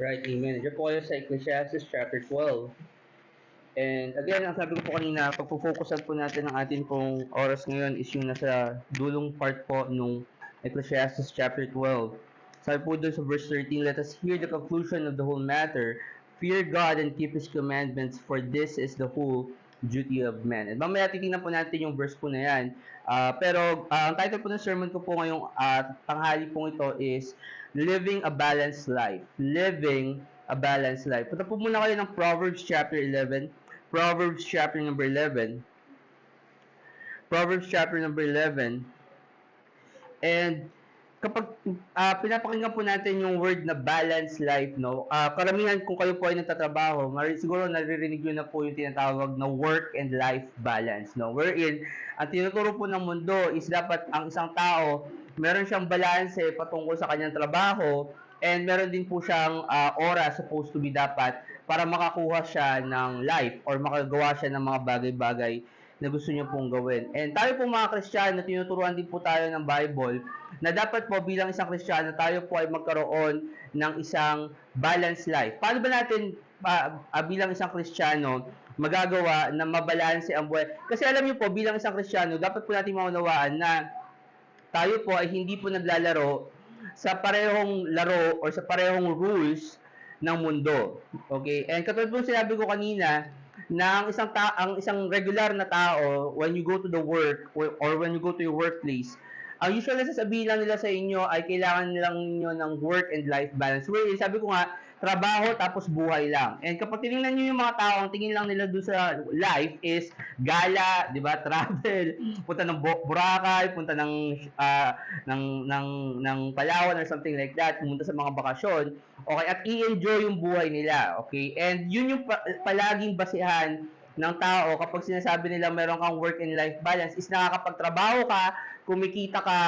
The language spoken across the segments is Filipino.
Right, amen. Diyan po kayo sa Ecclesiastes chapter 12. And again, ang sabi ko po kanina, pagpo-focusan po natin ang atin pong oras ngayon is yung nasa dulong part po nung Ecclesiastes chapter 12. Sabi po doon sa verse 13, let us hear the conclusion of the whole matter. Fear God and keep His commandments, for this is the whole duty of man. And mamaya titingnan po natin yung verse po na yan. Pero ang title po ng sermon ko po ngayong tanghali po ito is Living a Balanced Life. Living a Balanced Life. Punta po muna kayo ng Proverbs chapter 11. Proverbs chapter number 11. Proverbs chapter number 11. And kapag pinapakinggan po natin yung word na balanced life, no? Karamihan kung kayo po ay nagtatrabaho, siguro naririnig nyo na po yung tinatawag na work and life balance, no? Wherein, ang tinuturo po ng mundo is dapat ang isang tao, meron siyang balance patungkol sa kanyang trabaho, and meron din po siyang oras supposed to be dapat para makakuha siya ng life or makagawa siya ng mga bagay-bagay na gusto niyo pong gawin. And tayo pong mga Kristiyano, tinuturuan din po tayo ng Bible na dapat po bilang isang Kristiyano, tayo po ay magkaroon ng isang balanced life. Paano ba natin bilang isang Kristiyano magagawa na mabalanse ang buhay? Kasi alam niyo po, bilang isang Kristiyano, dapat po natin maunawaan na tayo po ay hindi po naglalaro sa parehong laro or sa parehong rules ng mundo. Okay? And katulad po sinabi ko kanina, na ang isang regular na tao, when you go to the work or when you go to your workplace, ang usual na sasabihin lang nila sa inyo ay kailangan lang niyo ng work and life balance. Well, sabi ko nga, trabaho tapos buhay lang. And kapag tinignan niyo yung mga tao, ang tingin lang nila doon sa life is gala, 'di ba? Travel, punta ng Boracay, punta ng Palawan or something like that, pumunta sa mga bakasyon. Okay, at i-enjoy yung buhay nila, okay? And yun yung palaging basehan ng tao kapag sinasabi nila meron kang work and life balance is nakakapagtrabaho ka, kumikita ka,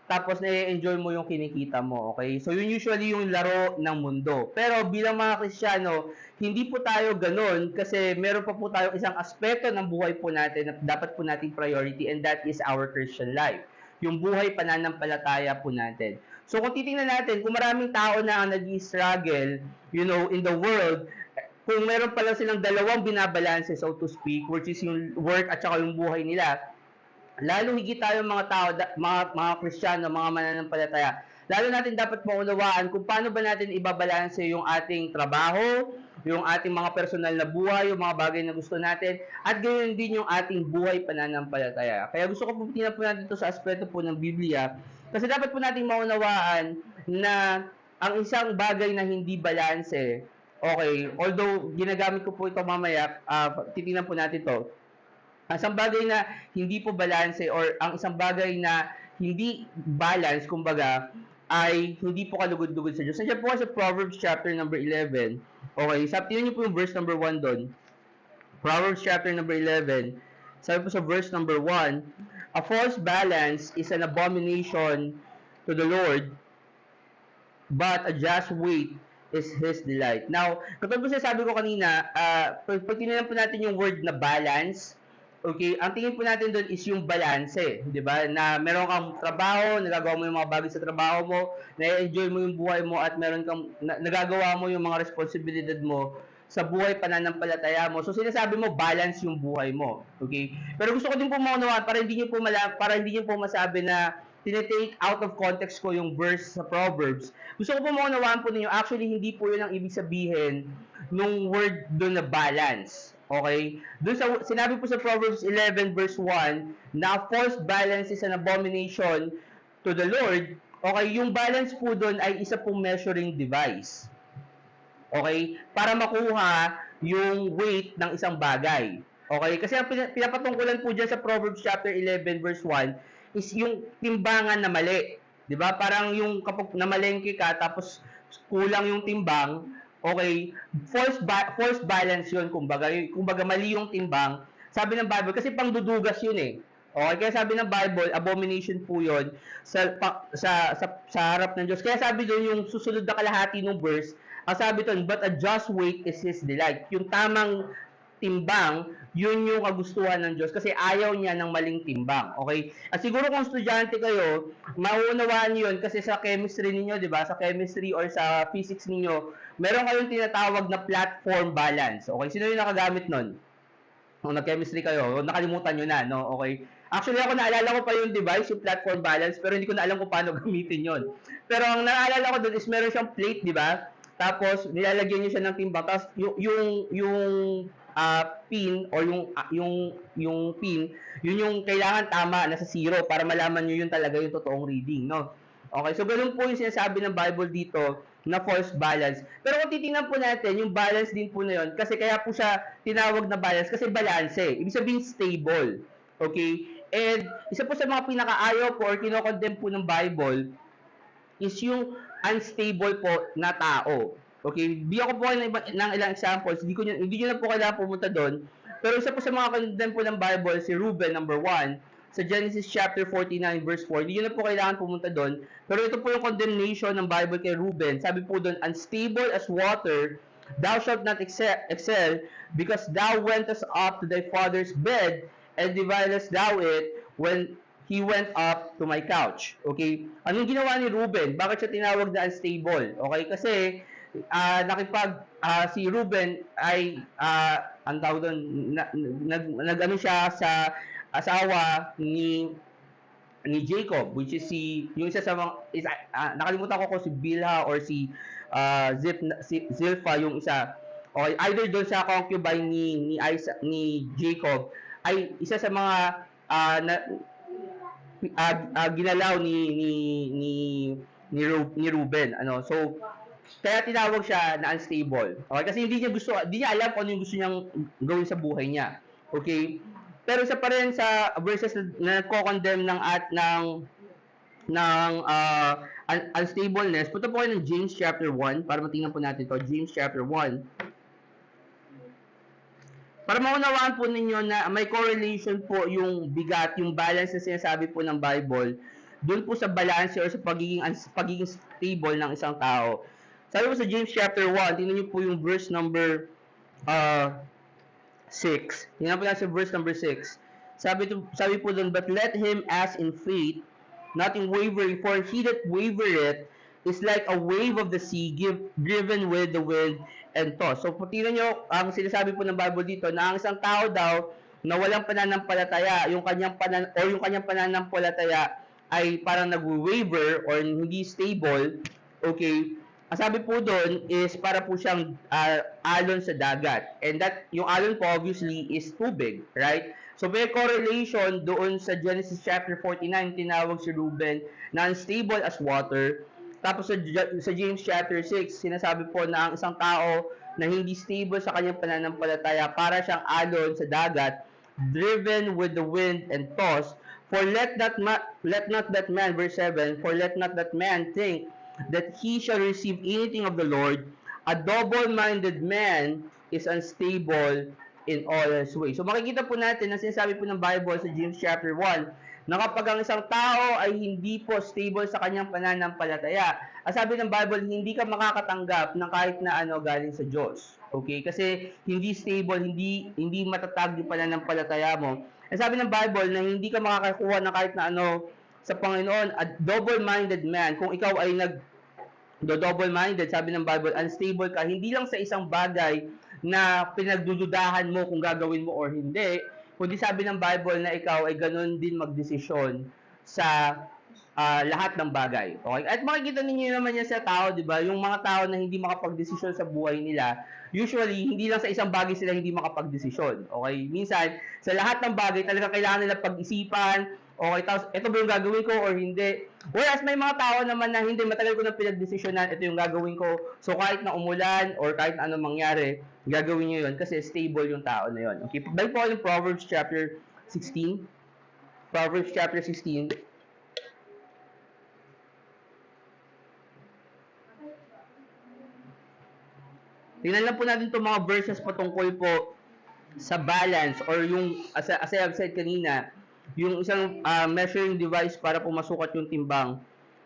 tapos na-enjoy mo yung kinikita mo, okay? So, yun usually yung laro ng mundo. Pero bilang mga Kristiyano, hindi po tayo ganun kasi meron pa po tayong isang aspeto ng buhay po natin na dapat po nating priority, and that is our Christian life. Yung buhay pananampalataya po natin. So, kung titingnan natin, kung maraming tao na ang nag-struggle, you know, in the world, kung meron pala silang dalawang binabalanse, so to speak, which is yung work at saka yung buhay nila, lalo higit tayo mga tao, mga Kristiyano, mga mananampalataya, lalo natin dapat maunawaan kung paano ba natin ibabalanse yung ating trabaho, yung ating mga personal na buhay, yung mga bagay na gusto natin, at gayon din yung ating buhay pananampalataya. Kaya gusto ko po tingnan po natin ito sa aspeto po ng Biblia, kasi dapat po natin maunawaan na ang isang bagay na hindi balanse, okay, although ginagamit ko po ito mamaya, titingnan po natin ito. Ang isang bagay na hindi po balanse or ang isang bagay na hindi balance, kumbaga, ay hindi po kalugod-lugod sa Diyos. Nandiyan po sa Proverbs chapter number 11. Okay, sabi niyo po yung verse number 1 doon. Proverbs chapter number 11. Sabi po sa verse number 1, a false balance is an abomination to the Lord, but a just weight is His delight. Now, kapag po sabi ko kanina, pag tinignan po natin yung word na balance, okay, ang tingin po natin doon is yung balance, di ba? Na meron kang trabaho, nagagawa mo yung mga bagay sa trabaho mo, na-enjoy mo yung buhay mo, at meron kang nagagawa mo yung mga responsibilidad mo sa buhay pananampalataya mo. So sinasabi mo balance yung buhay mo, okay? Pero gusto ko din po maunawaan para hindi niyo po masabi na tinitake out of context ko yung verse sa Proverbs. Gusto ko po maunawaan po ninyo, actually hindi po yun ang ibig sabihin nung word doon na balance. Okay? Doon sa sinabi po sa Proverbs 11 verse 1 na false balance is an abomination to the Lord. Okay, yung balance po doon ay isa pong measuring device. Okay? Para makuha yung weight ng isang bagay. Okay? Kasi ang pinapatungkulan po dyan sa Proverbs chapter 11 verse 1 is yung timbangan na mali. 'Di ba? Parang yung kapag namalengke ka tapos kulang yung timbang, okay, false balance 'yun, kumbaga mali yung timbang. Sabi ng Bible kasi pangdudugas 'yun eh. Okay, kaya sabi ng Bible, abomination po 'yon sa harap ng Diyos. Kaya sabi doon yung susunod na kalahati ng verse, ang sabi doon, but a just weight is His delight. Yung tamang timbang, yun yung kagustuhan ng Diyos kasi ayaw niya ng maling timbang. Okay? At siguro kung estudyante kayo, mauunawaan yun kasi sa chemistry ninyo, di ba? Sa chemistry or sa physics ninyo, meron kayong tinatawag na platform balance. Okay, sino yung nakagamit nun? Kung nag-chemistry kayo, nakalimutan nyo na, no? Okay. Actually, ako naalala ko pa yung device, yung platform balance, pero hindi ko na alam kung paano gamitin yon. Pero ang naalala ko doon is meron siyang plate, di ba? Tapos, nilalagyan nyo siya ng timbang. Tapos, pin, or yung pin, yun yung kailangan tama, nasa zero, para malaman nyo yun talaga yung totoong reading, no? Okay, so ganun po yung sinasabi ng Bible dito, na false balance. Pero kung titingnan po natin, yung balance din po na yun, kasi kaya po siya tinawag na balance, kasi balance eh. Ibig sabihin stable. Okay? And isa po sa mga pinakaayaw po or kinokondemn po ng Bible is yung unstable po na tao. Okay? Bigyan ko po kayo ng ilang examples. Hindi nyo na po kailangan pumunta doon. Pero isa po sa mga condemn po ng Bible, si Reuben, number 1, sa Genesis chapter 49 verse 4. Hindi nyo na po kailangan pumunta doon. Pero ito po yung condemnation ng Bible kay Reuben. Sabi po doon, unstable as water, thou shalt not excel, because thou wentest up to thy father's bed, and devilest thou it when he went up to my couch. Okay? Anong ginawa ni Reuben? Bakit siya tinawag na unstable? Okay? Kasi, si Reuben ay, ang tawag doon, nag-ano siya sa asawa ni Jacob, which is yung isa sa mga, nakalimutan ko kung si Bilha or si Zilpha yung isa. Okay, either doon sa concubine ni Jacob ay isa sa mga ginalaw ni Reuben. So kaya tinawag siya na unstable. Okay, kasi hindi niya alam kung ano yung gusto niyang gawin sa buhay niya. Okay? Pero isa pa rin sa verses na nagko-condemn ng unstableness. Punta po kayo ng James chapter 1 para matingnan po natin to. James chapter 1. Para maunawaan po ninyo na may correlation po yung bigat, yung balance na sinasabi po ng Bible doon po sa balance or sa pagiging stable ng isang tao. Sabi po sa James chapter 1, tingnan niyo po yung verse number 6. Tingnan po natin sa verse number 6. Sabi po doon, but let him ask in faith, not in wavering, for he that wavereth is like a wave of the sea driven with the wind and tossed. So, tingnan nyo, ang sinasabi po ng Bible dito, na ang isang tao daw na walang pananampalataya, yung kanyang pananampalataya ay parang nag-waver or hindi stable, okay, ang sabi po doon is para po siyang alon sa dagat. And that, yung alon po obviously is tubig, right? So may correlation doon sa Genesis chapter 49, tinawag si Reuben na unstable as water. Tapos sa James chapter 6, sinasabi po na ang isang tao na hindi stable sa kanyang pananampalataya, para siyang alon sa dagat, driven with the wind and tossed. For let not that man, verse 7, for let not that man think that he shall receive anything of the Lord. A double-minded man is unstable in all his ways. So makikita po natin na sinasabi po ng Bible sa James chapter 1 na kapag ang isang tao ay hindi po stable sa kanyang pananampalataya, ang sabi ng Bible, hindi ka makakatanggap ng kahit na ano galing sa Diyos. Okay? Kasi hindi stable, hindi matatag yung pananampalataya mo. Ang sabi ng Bible na hindi ka makakakuha ng kahit na ano sa Panginoon, a double-minded man. Kung ikaw ay double-minded, sabi ng Bible, unstable ka, hindi lang sa isang bagay na pinagdududahan mo kung gagawin mo or hindi, kundi sabi ng Bible na ikaw ay ganun din magdesisyon sa lahat ng bagay. Okay? At makikita ninyo naman yan sa tao, di ba? Yung mga tao na hindi makapagdesisyon sa buhay nila, usually, hindi lang sa isang bagay sila hindi makapagdesisyon. Okay? Minsan, sa lahat ng bagay, talaga kailangan nila pag-isipan. Okay, tapos ito ba yung gagawin ko or hindi? Whereas may mga tao naman na hindi, matagal ko na pinagdesisyonan, ito yung gagawin ko. So kahit na umulan or kahit na anong mangyari, gagawin nyo yun kasi stable yung tao na yun. Okay, balik po yung Proverbs chapter 16. Proverbs chapter 16. Tingnan lang po natin itong mga verses patungkol po sa balance or yung, as I have said kanina, yung isang measuring device para po masukat yung timbang.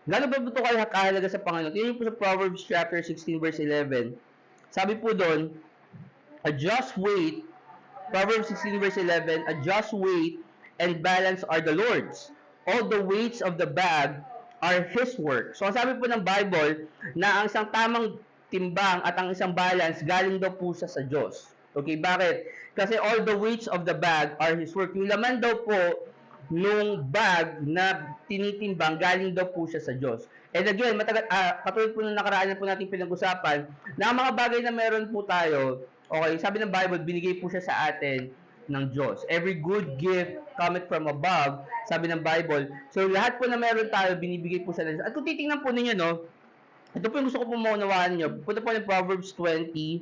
Gano'n ba ito kahalaga sa Panginoon? Tingnan po sa Proverbs chapter 16 verse 11. Sabi po doon, a just weight, Proverbs 16 verse 11, a just weight and balance are the Lord's. All the weights of the bag are His work. So, ang sabi po ng Bible na ang isang tamang timbang at ang isang balance, galing daw po siya sa Diyos. Okay, bakit? Kasi all the weights of the bag are His work. Yung laman daw po nung bag na tinitimbang, galing daw po siya sa Diyos. And again, katulad po nung nakaraan na po natin pinag-usapan, na ang mga bagay na meron po tayo, okay, sabi ng Bible, binigay po siya sa atin ng Diyos. Every good gift cometh from above, sabi ng Bible. So, lahat po na meron tayo, binibigay po siya ng Diyos. At kung titingnan po ninyo, no, ito po yung gusto ko po maunawaan nyo. Punta po ng Proverbs 20.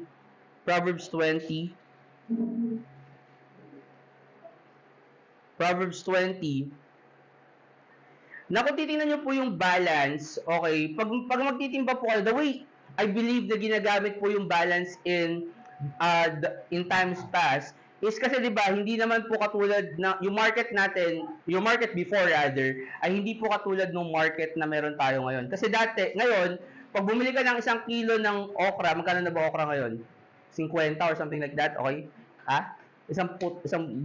Proverbs 20. Proverbs 20. Na kung titingnan nyo po yung balance, okay, pag magtitimba po kayo, the way I believe na ginagamit po yung balance in times past, is kasi 'di ba hindi naman po katulad na yung market natin, yung market before rather, ay hindi po katulad ng market na meron tayo ngayon. Kasi ngayon, pag bumili ka ng 1 kilo ng okra, magkano na ba okra ngayon? 50 or something like that, okay? Isang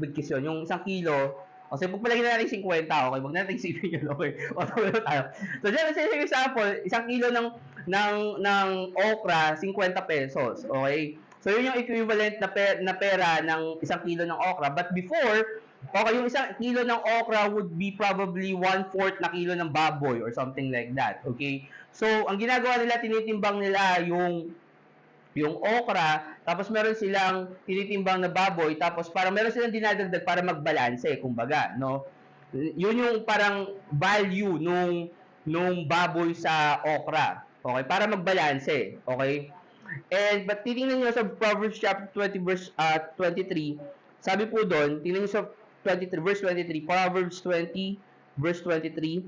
bigkis yun. Yung 1 kilo, kasi pagpalagay na natin 50, okay? Huwag na natin isipin yun, okay? O, tayo. So, dyan, sa example, 1 kilo ng okra, 50 pesos, okay? So, yun yung equivalent na pera ng 1 kilo ng okra. But before, okay, yung 1 kilo ng okra would be probably 1/4 na kilo ng baboy or something like that, okay? So, ang ginagawa nila, tinitimbang nila yung okra, tapos meron silang tinitimbang na baboy, tapos parang meron silang dinadagdag para magbalanse, kumbaga, no? Yun yung parang value nung baboy sa okra, okay? Para magbalanse, okay? But titingnan nyo sa Proverbs chapter 20 verse 23, sabi po doon, tingnan nyo sa 23 verse 23, Proverbs 20 verse 23,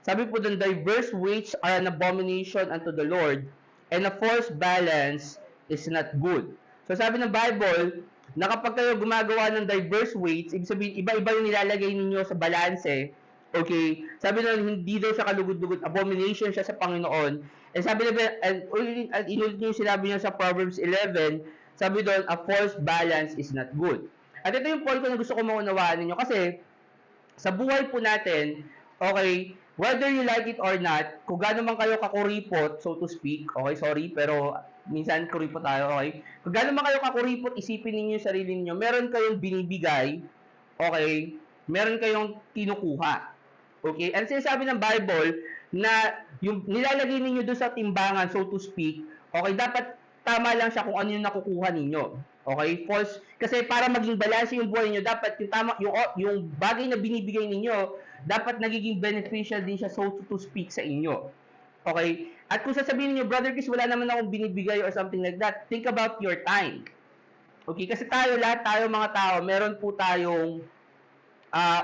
sabi po doon, diverse weights are an abomination unto the Lord, and a false balance is not good. So sabi ng Bible, na kapag kayo gumagawa ng diverse weights, ibig sabihin, iba-iba yung nilalagay ninyo sa balanse, okay? Sabi na hindi daw siya kalugod-lugod, abomination siya sa Panginoon. And sabi na, inulit niyo yung sinabi niya sa Proverbs 11, sabi doon, a false balance is not good. At ito yung point ko na gusto ko maunawaan ninyo, kasi sa buhay po natin, okay, whether you like it or not, kung gaano man kayo kakuripot, so to speak, okay, sorry, pero minsan kuripot tayo, okay? Kung gaano man kayo kakuripot, isipin niyo yung sarili niyo, meron kayong binibigay, okay? Meron kayong kinukuha. Okay? And sinasabi ng Bible na yung nilalagay niyo doon sa timbangan, so to speak, okay, dapat tama lang siya kung ano yung nakukuha ninyo. Okay? False. Kasi para maging balance yung buhay niyo, dapat yung tama yung bagay na binibigay ninyo, dapat nagiging beneficial din siya, so to speak, sa inyo. Okay? At kung sasabihin niyo, Brother Chris, wala naman akong binibigay or something like that, think about your time. Okay? Kasi lahat tayo mga tao, meron po tayong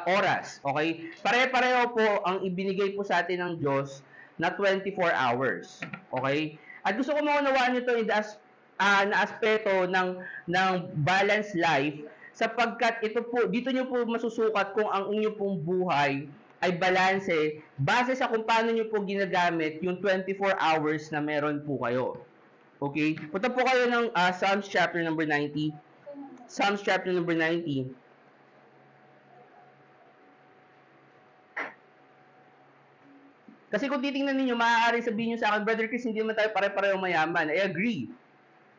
oras. Okay? Pare-pareho po ang ibinigay po sa atin ng Diyos na 24 hours. Okay? At gusto ko maunawaan nyo ito na aspeto ng balanced life, sapagkat dito nyo po masusukat kung ang inyo pong buhay ay balanse base sa kung paano nyo po ginagamit yung 24 hours na meron po kayo. Okay? Punta po kayo ng Psalms chapter number 90. Psalms chapter number 90. Kasi kung titingnan ninyo, maaaring sabihin nyo sa akin, Brother Chris, hindi naman tayo pare-pareho mayaman. I agree.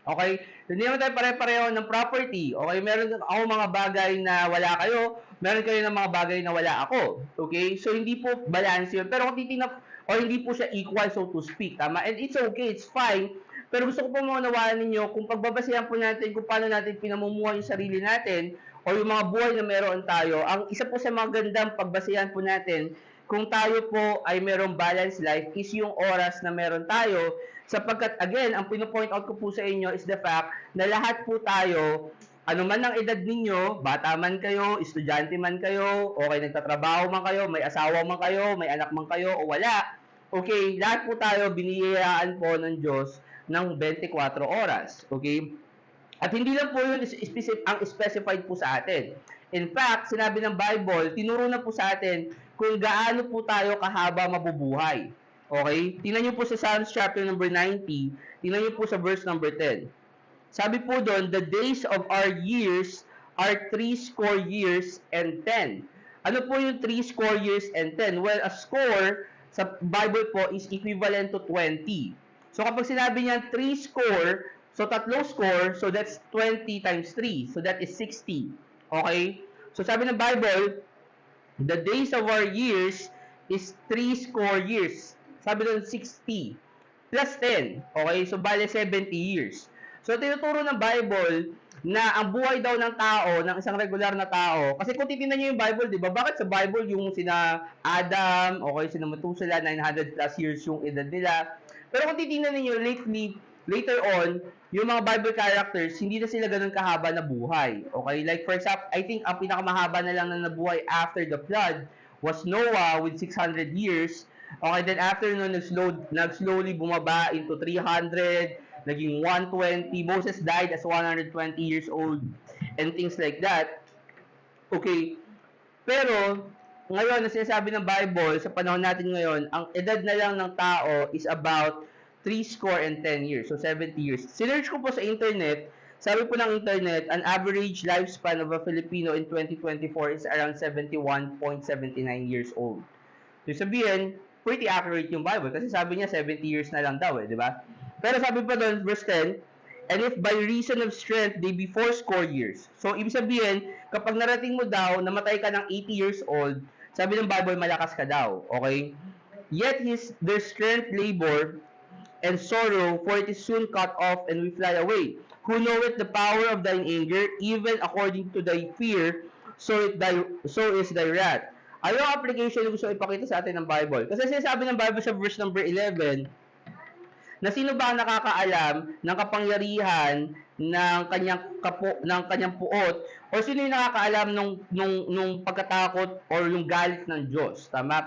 Okay? Hindi naman tayo pare-pareho ng property. Okay? Meron ako mga bagay na wala kayo, meron kayo ng mga bagay na wala ako. Okay? So, hindi po balance yun. Pero kung titingnan, o hindi po siya equal, so to speak. Tama? And it's okay, it's fine. Pero gusto ko po maunawaan ninyo, kung pagbabasihan po natin kung paano natin pinamumuhay yung sarili natin, o yung mga buhay na meron tayo, ang isa po sa mga gandang pagbasihan po natin, kung tayo po ay merong balanced life, is yung oras na meron tayo, sapagkat again, ang pinopoint out ko po sa inyo is the fact na lahat po tayo, ano man ang edad ninyo, bata man kayo, estudyante man kayo, okay, nagtatrabaho man kayo, may asawa man kayo, may anak man kayo, o wala, okay, lahat po tayo biniyayaan po ng Diyos ng 24 oras, okay? At hindi lang po yun ang specified po sa atin. In fact, sinabi ng Bible, tinuro na po sa atin kung gaano po tayo kahaba mabubuhay. Okay? Tingnan niyo po sa Psalms chapter number 90, tingnan niyo po sa verse number 10. Sabi po doon, the days of our years are 80 years and 10. Ano po yung 80 years and 10? Well, a score sa Bible po is equivalent to 20. So kapag sinabi niya 3 score, so tatlong score, so that's 20 times 3. So that is 60. Okay? So sabi ng Bible, the days of our years is 3 score years. Sabi doon 60 plus 10. Okay? So bale 70 years. So tinuturo ng Bible na ang buhay daw ng tao, ng isang regular na tao, kasi kung titingnan niyo yung Bible, di ba? Bakit sa Bible yung sina Adam, okay, sina Methuselah, 900 plus years yung edad nila. Pero kung titingnan niyo later on, yung mga Bible characters, hindi na sila ganun kahaba na buhay. Okay? Like for example, I think ang pinakamahaba na lang na nabuhay after the flood was Noah with 600 years. Okay, then after nun, nag-slowly bumaba into 300, naging 120. Moses died as 120 years old and things like that. Okay, pero ngayon, na sinasabi ng Bible, sa panahon natin ngayon, ang edad na lang ng tao is about 3 score and 10 years, so 70 years. Sinearch ko po sa internet, sabi po ng internet, an average lifespan of a Filipino in 2024 is around 71.79 years old. So sabihin, pretty accurate yung Bible kasi sabi niya 70 years na lang daw di ba? Pero sabi pa doon, verse 10, and if by reason of strength they be 4 years. So ibig sabihin, kapag narating mo daw, namatay ka ng 80 years old, sabi ng Bible, malakas ka daw. Okay? Yet their strength labor and sorrow, for it is soon cut off and we fly away. Who knoweth the power of thine anger, even according to thy fear, so is thy wrath. Ano yung application na gusto ipakita sa atin ng Bible? Kasi sinasabi ng Bible sa verse number 11, na sino ba ang nakakaalam ng kapangyarihan ng kanyang puot, o sino yung nakakaalam nung pagkatakot or yung galit ng Diyos? Tama?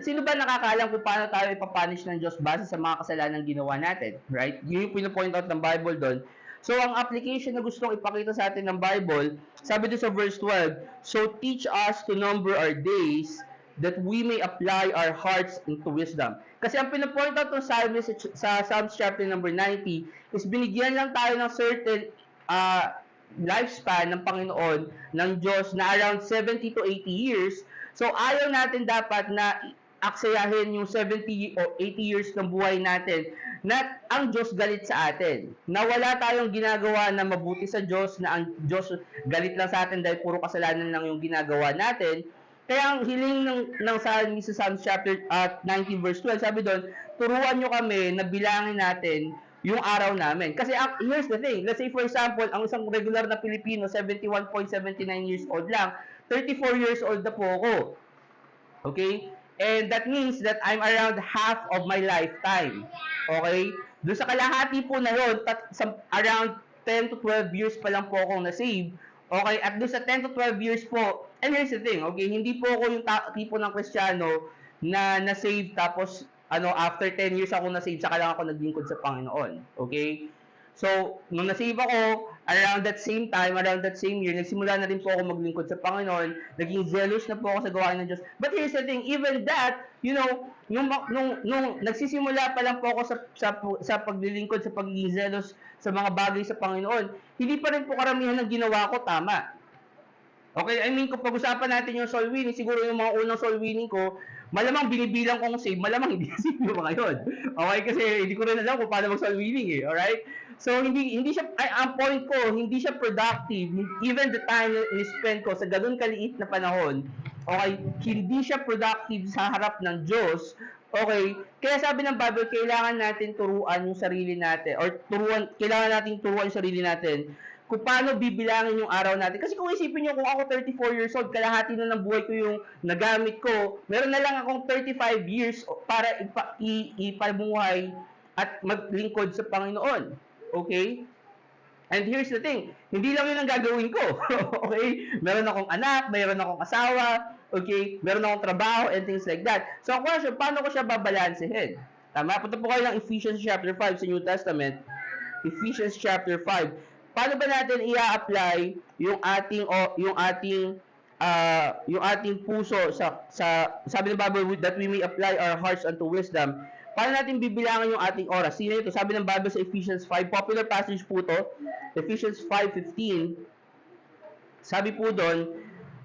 Sino ba nakakaalam kung paano tayo ipapunish ng Diyos base sa mga kasalanan ginawa natin? Right? Yun yung pinapoint out ng Bible doon. So, ang application na gustong ipakita sa atin ng Bible, sabi doon sa verse 12, so teach us to number our days that we may apply our hearts into wisdom. Kasi ang pinapoint out ng psalmist sa Psalms chapter number 90 is binigyan lang tayo ng certain lifespan ng Panginoon, ng Diyos, na around 70 to 80 years. So, ayaw natin dapat na aksayahin yung 70 o 80 years ng buhay natin na ang Diyos galit sa atin. Na wala tayong ginagawa na mabuti sa Diyos, na ang Diyos galit lang sa atin dahil puro kasalanan lang yung ginagawa natin. Kaya ang hiling ng Psalm sa Psalms chapter 19 verse 12, sabi doon, turuan nyo kami na bilangin natin yung araw namin. Kasi here's the thing, let's say for example, ang isang regular na Pilipino, 71.79 years old lang, 34 years old na po ako. Okay? And that means that I'm around half of my lifetime. Okay? Doon sa kalahati po na yun, around 10 to 12 years pa lang po akong na-save. Okay? At doon sa 10 to 12 years po, and here's the thing, okay? Hindi po ako yung tipo ng Kristiyano na na-save tapos after 10 years ako na-save, saka lang ako naglingkod sa Panginoon. Okay? So, nung na-save ako, around that same time, around that same year, nagsimula na rin po ako maglingkod sa Panginoon, naging zealous na po ako sa gawain ng Diyos. But here's the thing, even that, nung nagsisimula pa lang po ako sa paglilingkod, sa pagiging zealous sa mga bagay sa Panginoon, hindi pa rin po karamihan ng ginawa ko tama. Okay, I mean, kung pag-usapan natin yung soul winning, siguro yung mga unang soul winning ko, malamang binibilang kong save, malamang hindi save yung mga yun. Okay, kasi hindi ko rin alam kung paano mag-soul winning alright? So, hindi siya, ang point ko, hindi siya productive. Even the time na spend ko sa ganun kaliit na panahon, okay, hindi siya productive sa harap ng Diyos. Okay, kaya sabi ng Bible, kailangan natin turuan yung sarili natin, or kailangan natin turuan yung sarili natin kung paano bibilangin yung araw natin. Kasi kung isipin nyo, kung ako 34 years old, kalahati na ng buhay ko yung nagamit ko, meron na lang akong 35 years para ipabuhay at maglingkod sa Panginoon. Okay? And here's the thing, hindi lang yun ang gagawin ko. Okay? Meron akong anak, meron akong asawa, okay? Meron akong trabaho and things like that. So, ang question, paano ko siya babalansehin? Tama? Punta po kayo ng Ephesians chapter 5 sa New Testament. Ephesians chapter 5. Paano ba natin i-apply yung ating puso sa sabi ng Bible that we may apply our hearts unto wisdom? Paano natin bibilangan yung ating oras? Sino ito? Sabi ng Bible sa Ephesians 5, popular passage po to, Ephesians 5:15. Sabi po doon,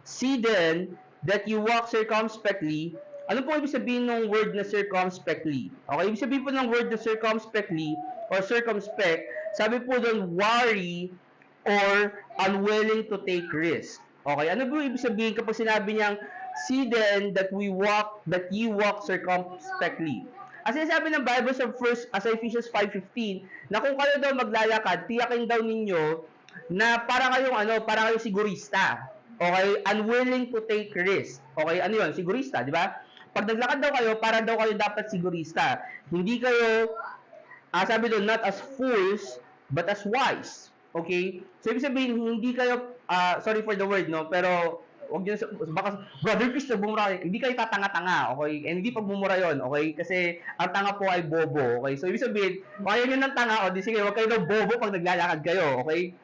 see then that you walk circumspectly, Ano po ibig sabihin ng word na circumspectly? Okay, ibig sabihin po ng word na circumspectly or circumspect, sabi po doon, worry or unwilling to take risk. Okay, ano po ibig sabihin kapag sinabi niyang, see then that that ye walk circumspectly? As sinasabi ng Bible sa Ephesians 5:15, na kung kayo daw maglalakad, tiyakin daw ninyo na para kayong sigurista. Okay, unwilling to take risk. Okay, ano 'yon? Sigurista, di ba? Pag naglakad daw kayo, para daw kayo dapat sigurista. Hindi kayo, sabi doon, not as fools, but as wise. Okay? So, ibig sabihin, hindi kayo, sorry for the word, no? Pero, wag nyo, baka, Brother Chris, nagbumura kayo. Hindi kayo tatanga-tanga, okay? And hindi pagmumura yon, okay? Kasi, ang tanga po ay bobo, okay? So, ibig sabihin, kung ayaw nyo ng tanga, o di sige, wag kayo ng bobo pag naglalakad kayo, okay?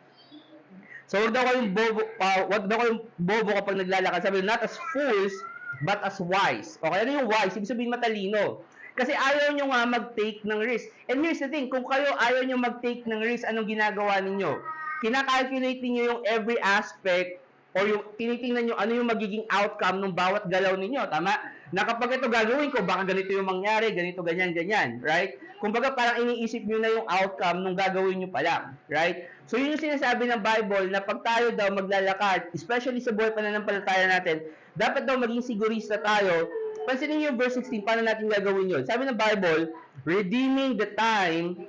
So, wag daw kayong bobo kapag naglalakad. Sabi, not as fools, but as wise. Okay, ano yung wise? Ibig sabihin matalino. Kasi ayaw nyo nga mag-take ng risk. And here's the thing, kung kayo ayaw nyo mag-take ng risk, anong ginagawa ninyo? Kinakalculate niyo yung every aspect or yung tinitingnan nyo ano yung magiging outcome ng bawat galaw ninyo. Tama? Na kapag ito gagawin ko, baka ganito yung mangyari, ganito, ganyan, ganyan. Right? Kumbaga parang iniisip nyo na yung outcome nung gagawin nyo pa lang. Right? So yun yung sinasabi ng Bible na pag tayo daw maglalakad, especially sa buhay pananampalataya natin, dapat daw maging sigurista tayo. Pansinin niyo yung verse 16, paano natin gagawin yun? Sabi ng Bible, redeeming the time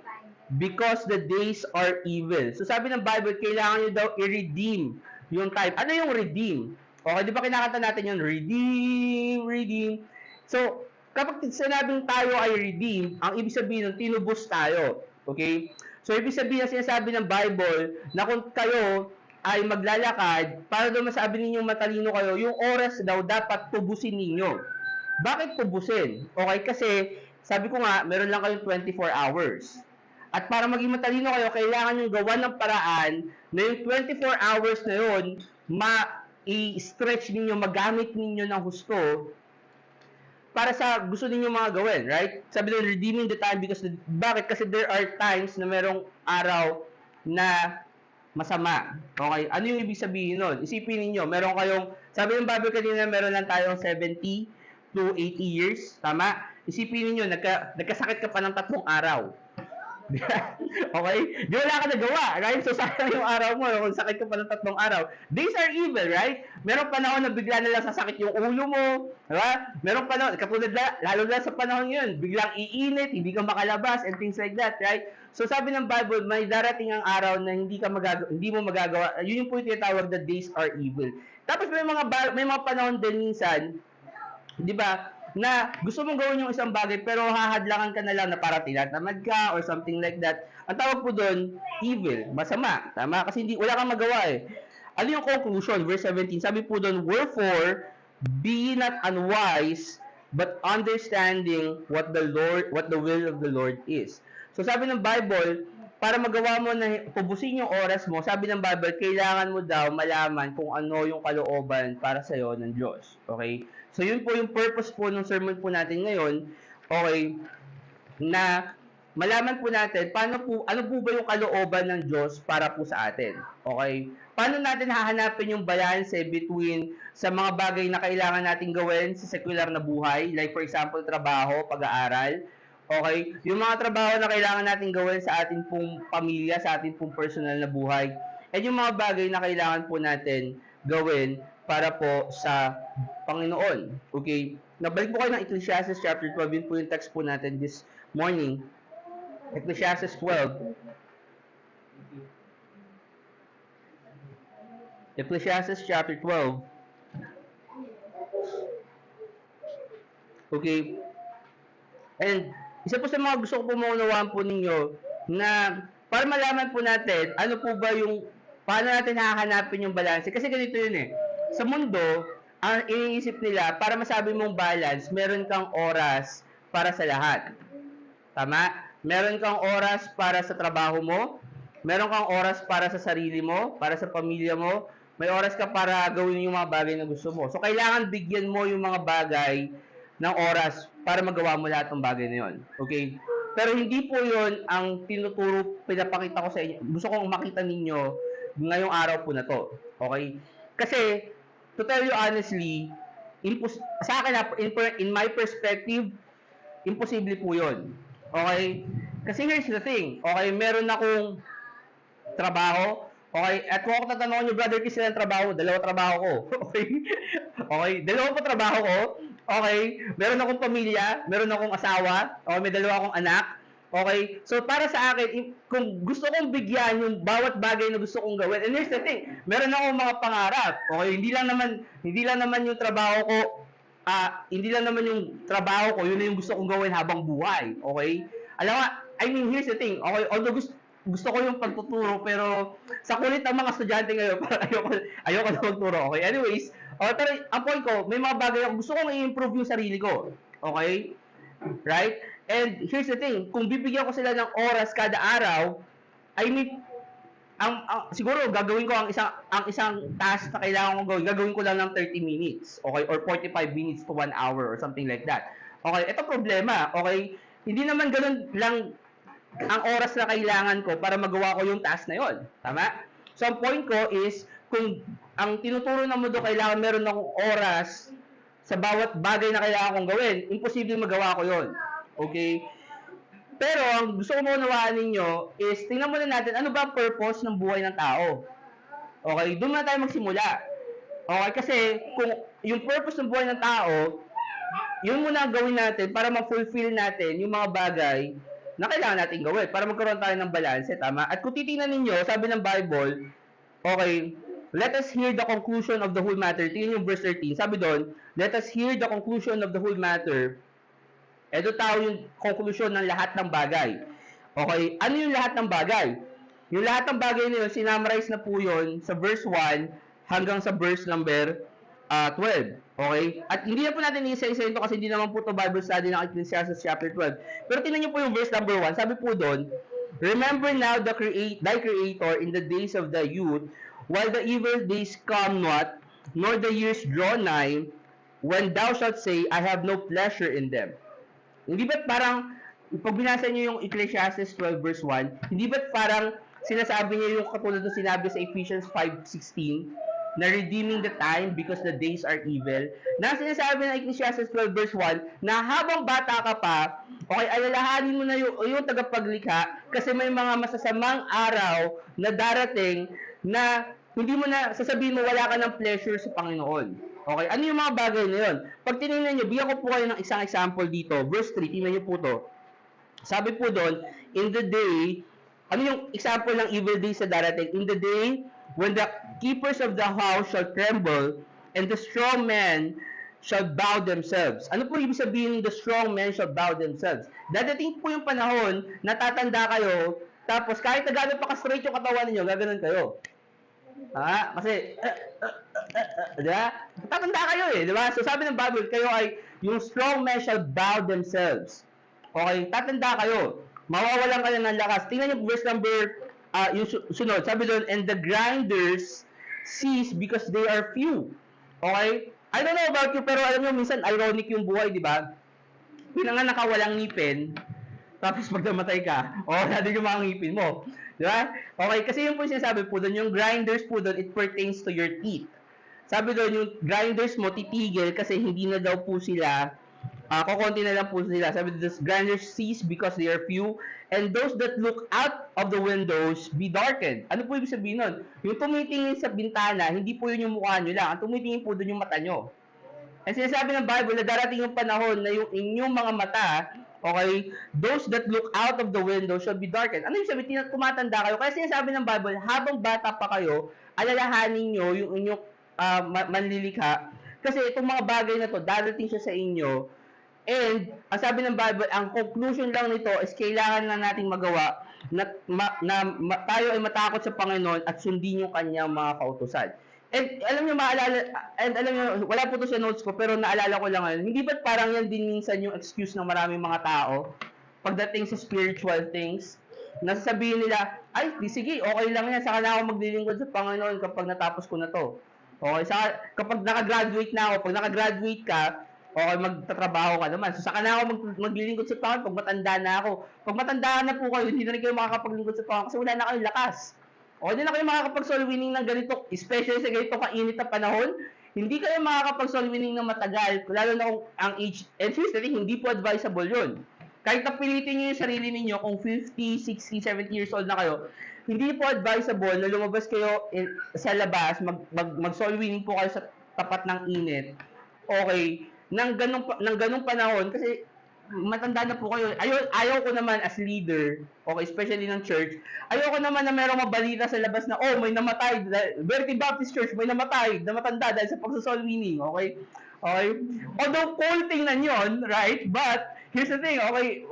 because the days are evil. So sabi ng Bible, kailangan nyo daw i-redeem yung time. Ano yung redeem? Okay, di ba kinakanta natin yun? Redeem, redeem. So, kapag sinabing tayo ay redeem, ang ibig sabihin nun, tinubos tayo. Okay? So, ibig sabihin na sinasabi ng Bible na kung kayo ay maglalakad, para daw masabi ninyong matalino kayo, yung oras daw dapat tubusin ninyo. Bakit tubusin? Okay, kasi sabi ko nga, meron lang kayong 24 hours. At para maging matalino kayo, kailangan nyo gawan ng paraan na yung 24 hours na yun, i-stretch ninyo, magamit ninyo ng husto para sa gusto ninyo mga gawin, right? Sabi doon, redeeming the time because, bakit? Kasi there are times na merong araw na masama. Okay? Ano yung ibig sabihin nun? Isipin niyo, meron kayong, sabi ng Bible kanina, meron lang tayong 70 to 80 years. Tama? Isipin niyo, nagkasakit ka pa ng 3 araw. Okay? Di wala ka nagawa, right? So, sayang yung araw mo kung sakit ka pa ng 3 araw. Days are evil, right? Meron panahon na bigla na lang sasakit yung ulo mo. Diba? Meron panahon, katulad na, lalo na sa panahon yun, biglang iinit, hindi ka makalabas, and things like that, right? So, sabi ng Bible, may darating ang araw na hindi mo magagawa. Yun yung po yung tinatawag na days are evil. Tapos may mga panahon din minsan, di ba, na gusto mong gawin yung isang bagay pero hahadlangan ka na lang na para tinatamad ka or something like that. Ang tawag po doon, evil, masama. Tama? Kasi wala kang magawa eh. Ano yung conclusion? Verse 17, sabi po doon, wherefore, be not unwise, but understanding what the will of the Lord is. So sabi ng Bible, para magawa mo na tubusin yung oras mo, sabi ng Bible, kailangan mo daw malaman kung ano yung kalooban para sa'yo ng Diyos. Okay? So, yun po yung purpose po ng sermon po natin ngayon, okay, na malaman po natin ano po ba yung kalooban ng Diyos para po sa atin. Okay? Paano natin hahanapin yung balance between sa mga bagay na kailangan natin gawin sa secular na buhay, like for example, trabaho, pag-aaral, okay? Yung mga trabaho na kailangan natin gawin sa ating pong pamilya, sa ating pong personal na buhay, at yung mga bagay na kailangan po natin gawin para po sa Panginoon. Okay? Nabalik po kayo ng Ecclesiastes chapter 12. Yun po yung text po natin this morning. Ecclesiastes 12. Ecclesiastes chapter 12. Okay? And isa po sa mga gusto ko po maunawaan po ninyo na para malaman po natin ano po ba yung paano natin hahanapin yung balance. Kasi ganito yun eh. Sa mundo, ang iniisip nila, para masabi mong balance, meron kang oras para sa lahat. Tama? Meron kang oras para sa trabaho mo, meron kang oras para sa sarili mo, para sa pamilya mo, may oras ka para gawin yung mga bagay na gusto mo. So, kailangan bigyan mo yung mga bagay ng oras para magawa mo lahat ng bagay na yun. Okay? Pero hindi po yun ang pinapakita ko sa inyo. Gusto kong makita ninyo ngayong araw po na to. Okay? Kasi, to tell you honestly, sa akin, in my perspective, imposible po yun. Okay? Kasi here's the thing. Okay, meron akong trabaho. Okay? At kung ako tatanungin nyo, brother, kasi ng trabaho, dalawa trabaho ko. Okay? Okay? Dalawa pa trabaho ko. Okay? Meron akong pamilya, meron akong asawa, okay? May dalawa akong anak. Okay? So, para sa akin, kung gusto kong bigyan yung bawat bagay na gusto kong gawin, and here's the thing, meron akong mga pangarap. Okay? Hindi lang naman yung trabaho ko, hindi lang naman yung trabaho ko, yun na yung gusto kong gawin habang buhay. Okay? Alam nga, I mean, here's the thing. Okay? Although gusto ko yung pagtuturo, pero sa kulit ng mga estudyante ngayon, parang ayoko na magturo. Okay? Anyways, okay, pero ang point ko, may mga bagay ako, gusto kong i-improve yung sarili ko. Okay? Right? And here's the thing, kung bibigyan ko sila ng oras kada araw, I mean, siguro gagawin ko ang isang task na kailangan kong gagawin ko lang ng 30 minutes, okay, or 45 minutes to 1 hour or something like that. Okay, ito problema, okay? Hindi naman ganoon lang ang oras na kailangan ko para magawa ko yung task na yon. Tama? So, ang point ko is, kung ang tinuturo ng mundo kailangan meron akong oras sa bawat bagay na kailangan kong gawin, imposible magawa ko yon. Okay? Pero, ang gusto ko maunawaan ninyo is, tingnan muna natin, ano ba ang purpose ng buhay ng tao? Okay? Doon na tayo magsimula. Okay? Kasi, kung yung purpose ng buhay ng tao, yun muna ang gawin natin para ma-fulfill natin yung mga bagay na kailangan natin gawin para magkaroon tayo ng balance, tama? At kung titingnan ninyo, sabi ng Bible, okay, let us hear the conclusion of the whole matter. Tingnan yung verse 13. Sabi doon, let us hear the conclusion of the whole matter. Ito tao yung conclusion ng lahat ng bagay. Okay, ano yung lahat ng bagay? Yung lahat ng bagay na yun, sinamarize na po yun sa verse 1 hanggang sa verse number 12. Okay? At hindi na po natin isa-isa ito kasi hindi naman po ito Bible study ng Ecclesiastes chapter 12. Pero tingnan niyo po yung verse number 1. Sabi po doon, remember now thy Creator in the days of thy youth, while the evil days come not, nor the years draw nigh, when thou shalt say, I have no pleasure in them. Hindi ba't parang, pag binasa niyo yung Ecclesiastes 12 verse 1, hindi ba't parang sinasabi niya yung katulad ng sinabi sa Ephesians 5:16, na redeeming the time because the days are evil. Na sinasabi ng Ecclesiastes 12 verse 1 na habang bata ka pa, okay, alalahanin mo na yung tagapaglikha kasi may mga masasamang araw na darating na hindi mo na sasabihin mo wala ka ng pleasure sa Panginoon. Okay, ano yung mga bagay na yun? Pag tinignan nyo, bigyan ko po kayo ng isang example dito. Verse 3, tingnan nyo po to. Sabi po doon, in the day, ano yung example ng evil days sa darating? In the day, when the keepers of the house shall tremble, and the strong men shall bow themselves. Ano po ibig sabihin ng the strong men shall bow themselves? Dadating po yung panahon na tatanda kayo, tapos kahit na gano'n pa ka-straight yung katawan ninyo, gaganon kayo. Kasi, diba? Tatanda kayo eh, diba? So sabi ng Bible, kayo ay, yung strong men shall bow themselves. Okay, tatanda kayo. Mawawalan kayo ng lakas. Tingnan niyo verse number yung sunod, sabi doon, and the grinders cease because they are few. Okay? I don't know about you, pero alam mo, minsan ironic yung buhay, di ba? Pinanganak ka walang ngipin, tapos pag namatay ka, natin yung mga ngipin mo. Di ba? Okay, kasi yung po sinasabi po doon, yung grinders po doon, it pertains to your teeth. Sabi doon, yung grinders mo, titigil kasi hindi na daw po sila, kukunti na lang po sila. Sabi doon, grinders cease because they are few, and those that look out of the windows be darkened. Ano po ibig sabihin nun? Yung tumitingin sa bintana, hindi po yun yung mukha nyo lang. Ang tumitingin po doon yung mata nyo. And sinasabi ng Bible na darating yung panahon na yung inyong mga mata, okay, those that look out of the window shall be darkened. Ano yung sabihin? Tumatanda kayo. Kaya sinasabi ng Bible, habang bata pa kayo, alalahanin nyo yung inyong manlilikha. Kasi itong mga bagay na to, darating siya sa inyo. And, ang sabi ng Bible, ang conclusion lang nito is kailangan na nating magawa na tayo ay matakot sa Panginoon at sundin yung kanyang mga kautusan. And alam nyo, wala po to sa notes ko, pero naalala ko lang ngayon, hindi ba't parang yan din minsan yung excuse ng maraming mga tao pagdating sa spiritual things, nasasabihin nila, ay, sige, okay lang yan, saka na ako maglilingkod sa Panginoon kapag natapos ko na to. Okay, saka kapag nakagraduate na ako, pag nakagraduate ka, okay, magtatrabaho ka naman. So, saka na ako maglilingkod sa Panginoon pag matanda na ako. Pag matanda na po kayo, hindi na rin kayo makakapaglingkod sa Panginoon kasi wala na kayong lakas. O, hindi na kayo makakapag-soul winning ng ganito, especially sa ganito kainit na panahon. hindi kayo makakapag-soul winning ng matagal, lalo na kung ang age, and seriously, hindi po advisable yun. Kahit napilitin nyo yung sarili ninyo kung 50, 60, 70 years old na kayo, hindi po advisable na lumabas kayo sa labas, mag-soul winning po kayo sa tapat ng init. Okay, ng ganung panahon, kasi matanda na po kayo. Ayaw ko naman as leader, okay, especially ng church, ayaw ko naman na merong mabalita sa labas na, oh, may namatay, Verity Baptist Church, may namatay, na matanda dahil sa pagsa-soul winning, okay? Okay? Although cool tingnan yun, right? But, here's the thing, okay,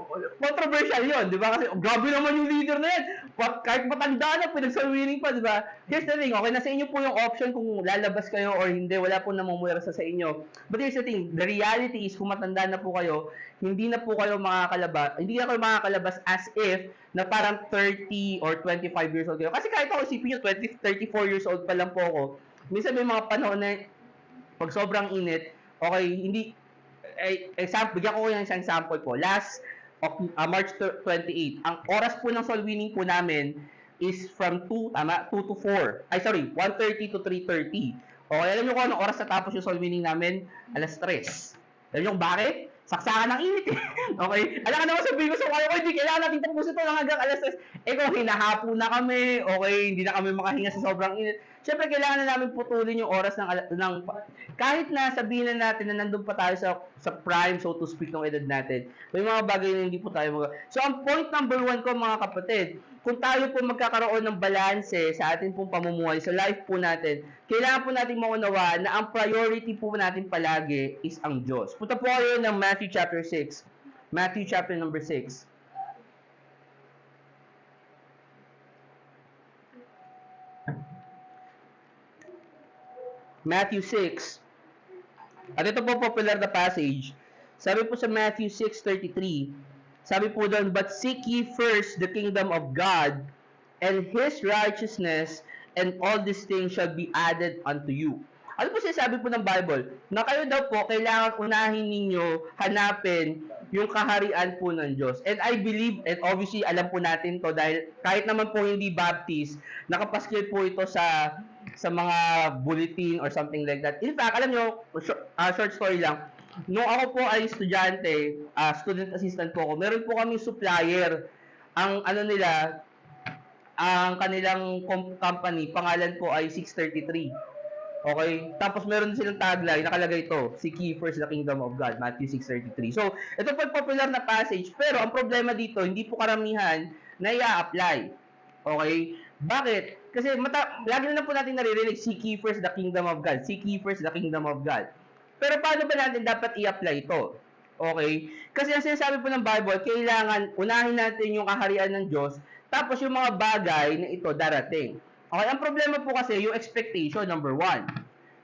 controversial yun, di ba? Kasi, grabe naman yung leader na yan. Kahit matanda na, pinag-soul winning pa, di ba? Here's the thing, okay, nasa inyo po yung option kung lalabas kayo or hindi, wala po namumuyar sa inyo. But here's the thing, the reality is, kung matanda na po kayo, hindi na po kayo makakalabas as if na parang 30 or 25 years old kayo. Kasi kahit ako isipin nyo, 34 years old pa lang po ako. Minsan may mga panahon na pag sobrang init, okay, hindi, bigyan ko yung isang example po. Last March 28, ang oras po ng soul winning po namin is from 2 to 4. 1:30 to 3:30. Okay, alam nyo kung anong oras natapos yung soul winning namin? Alas 3. Alam nyo kung bakit? Saksakan ng init eh. Okay? Alam ka naman sabihin ko sa kayo, hindi kailangan natin tapusin ito hanggang alas 3. Kung hinahapo na kami, okay, hindi na kami makahinga sa sobrang init. Siyempre, kailangan na namin putulin yung oras ng kahit na sabihin na natin na nandun pa tayo sa prime, so to speak, ng edad natin. May mga bagay na hindi po tayo So, ang point number 1 ko, mga kapatid, kung tayo po magkakaroon ng balanse sa ating pong pamumuhay, sa life po natin, kailangan po natin maunawaan na ang priority po natin palagi is ang Diyos. Punta po kayo ng Matthew chapter 6. Matthew chapter number 6. Matthew 6. At ito po popular na passage. Sabi po sa Matthew 6:33, sabi po doon, but seek ye first the kingdom of God and His righteousness, and all these things shall be added unto you. Ano po sinasabi po ng Bible? Na kayo daw po, kailangan unahin ninyo, hanapin yung kaharian po ng Diyos. And I believe, and obviously alam po natin to dahil kahit naman po hindi Baptist, nakapaskil po ito sa mga bulletin or something like that. In fact, alam nyo, short story lang, nung ako po ay estudyante, student assistant po ako, meron po kaming supplier. Ang ang kanilang company, pangalan po ay 633. Okay? Tapos meron silang tagline, nakalagay ito, seek ye first the kingdom of God, Matthew 6:33. So, ito po popular na passage, pero ang problema dito, hindi po karamihan na i-apply. Okay? Bakit? Kasi lagi na po natin naririnig, seek ye first the kingdom of God, seek ye first the kingdom of God. Pero paano ba natin dapat i-apply ito? Okay? Kasi ang sinasabi po ng Bible, kailangan unahin natin yung kaharian ng Diyos, tapos yung mga bagay na ito darating. Okay, ang problema po kasi yung expectation, number 1.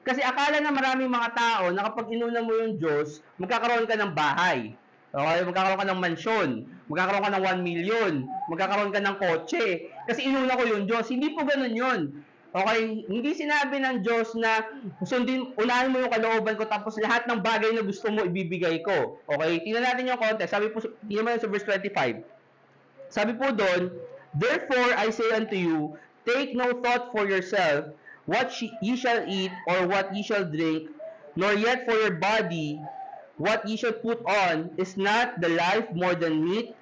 Kasi akala na maraming mga tao na kapag inuna mo yung Diyos, magkakaroon ka ng bahay. Okay, magkakaroon ka ng mansyon, magkakaroon ka ng 1 million, magkakaroon ka ng kotse. Kasi inuna ko yung Diyos. Hindi po ganun yun. Okay, hindi sinabi ng Diyos na unahin mo yung kalooban ko tapos lahat ng bagay na gusto mo ibibigay ko. Okay, tingnan natin yung context. Sabi po, tingnan mo sa verse 25. Sabi po doon, therefore I say unto you, take no thought for yourself, what ye shall eat or what ye shall drink, nor yet for your body, what ye shall put on. Is not the life more than meat,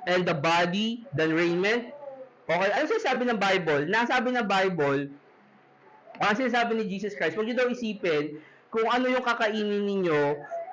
and the body than raiment? Okay, ano sinasabi ng Bible? Nasabi ng Bible, ang sinasabi ni Jesus Christ, huwag nyo daw isipin kung ano yung kakainin ninyo,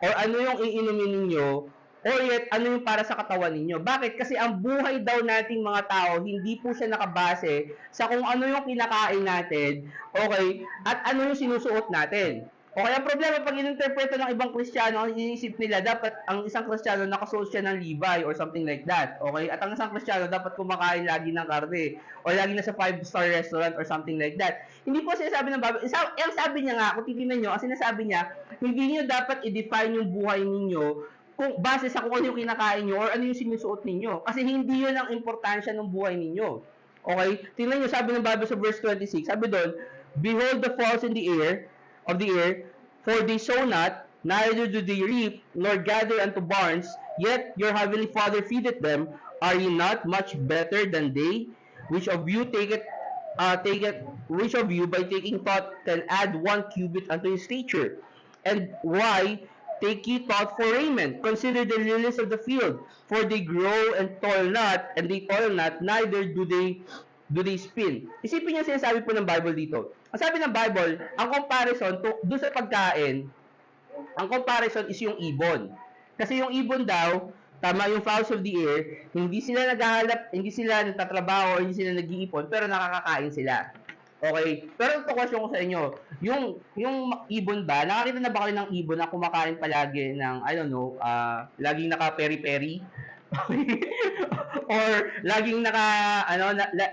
or ano yung iinumin ninyo, or yet, ano yung para sa katawan ninyo. Bakit? Kasi ang buhay daw nating mga tao, hindi po siya nakabase sa kung ano yung kinakain natin, okay, at ano yung sinusuot natin. Okay, ang problema, pag ininterpreto ng ibang Kristiyano, ang iniisip nila, dapat ang isang Kristiyano nakasuot siya ng Levi or something like that. Okay? At ang isang Kristiyano dapat kumakain lagi ng karne or lagi na sa 5-star restaurant or something like that. Hindi po sinasabi ng Bible. Ang sabi niya nga, kung titignan nyo, ang sinasabi niya, hindi niyo dapat i-define yung buhay ninyo kung base sa kung ano yung kinakain nyo or ano yung sinusuot ninyo. Kasi hindi yun ang importansya ng buhay ninyo. Okay? Tingnan nyo, sabi ng Bible sa verse 26, sabi doon, behold the fowls in the air, for they sow not, neither do they reap, nor gather unto barns, yet your heavenly Father feedeth them. Are ye not much better than they? Which of you take it, which of you by taking thought can add 1 cubit unto his stature? And why take ye thought for raiment? Consider the lilies of the field, for they grow and toil not, and they toil not, neither do they spin. Isipin niyo sinasabi po ng Bible dito. Ang sabi ng Bible, ang comparison doon sa pagkain, ang comparison is yung ibon. Kasi yung ibon daw, tama yung fowls of the air, hindi sila naghahanap, hindi sila nagtatrabaho, hindi sila nag-iipon, pero nakakakain sila. Okay? Pero ito question ko sa inyo, yung ibon ba, nakakita na ba kayo ng ibon na kumakain palagi ng, I don't know, laging naka-peri-peri? Or laging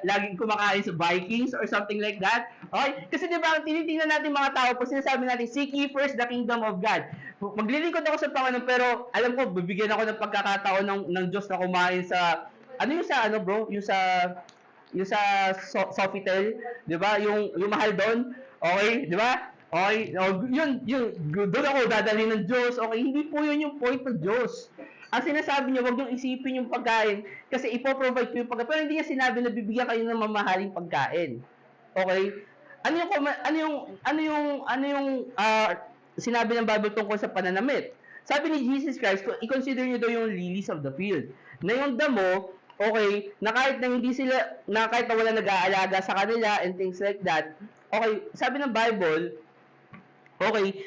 laging kumakain sa Vikings or something like that. Okay? Kasi di ba, tinitingnan natin mga tao, pag sinasabi natin, seek ye first the kingdom of God. Maglilingkod ako sa Panginoon, pero alam ko, bibigyan ako ng pagkakataon ng Diyos na kumain sa, bro? Yung sa Sofitel, di ba? Yung mahal doon. Okay? Di ba? Okay? Doon ako dadalhin ng Diyos. Okay? Hindi po yun yung point ng Diyos. Ang sinasabi niya, wag niyong isipin yung pagkain kasi ipo-provide ko yung pagkain. Pero hindi niya sinabi na bibigyan kayo ng mamahaling pagkain. Okay? Ano yung sinabi ng Bible tungkol sa pananamit? Sabi ni Jesus Christ, i-consider niyo daw yung lilies of the field. Na yung damo, okay, na kahit na wala nag-aalaga sa kanila and things like that, okay, sabi ng Bible, okay,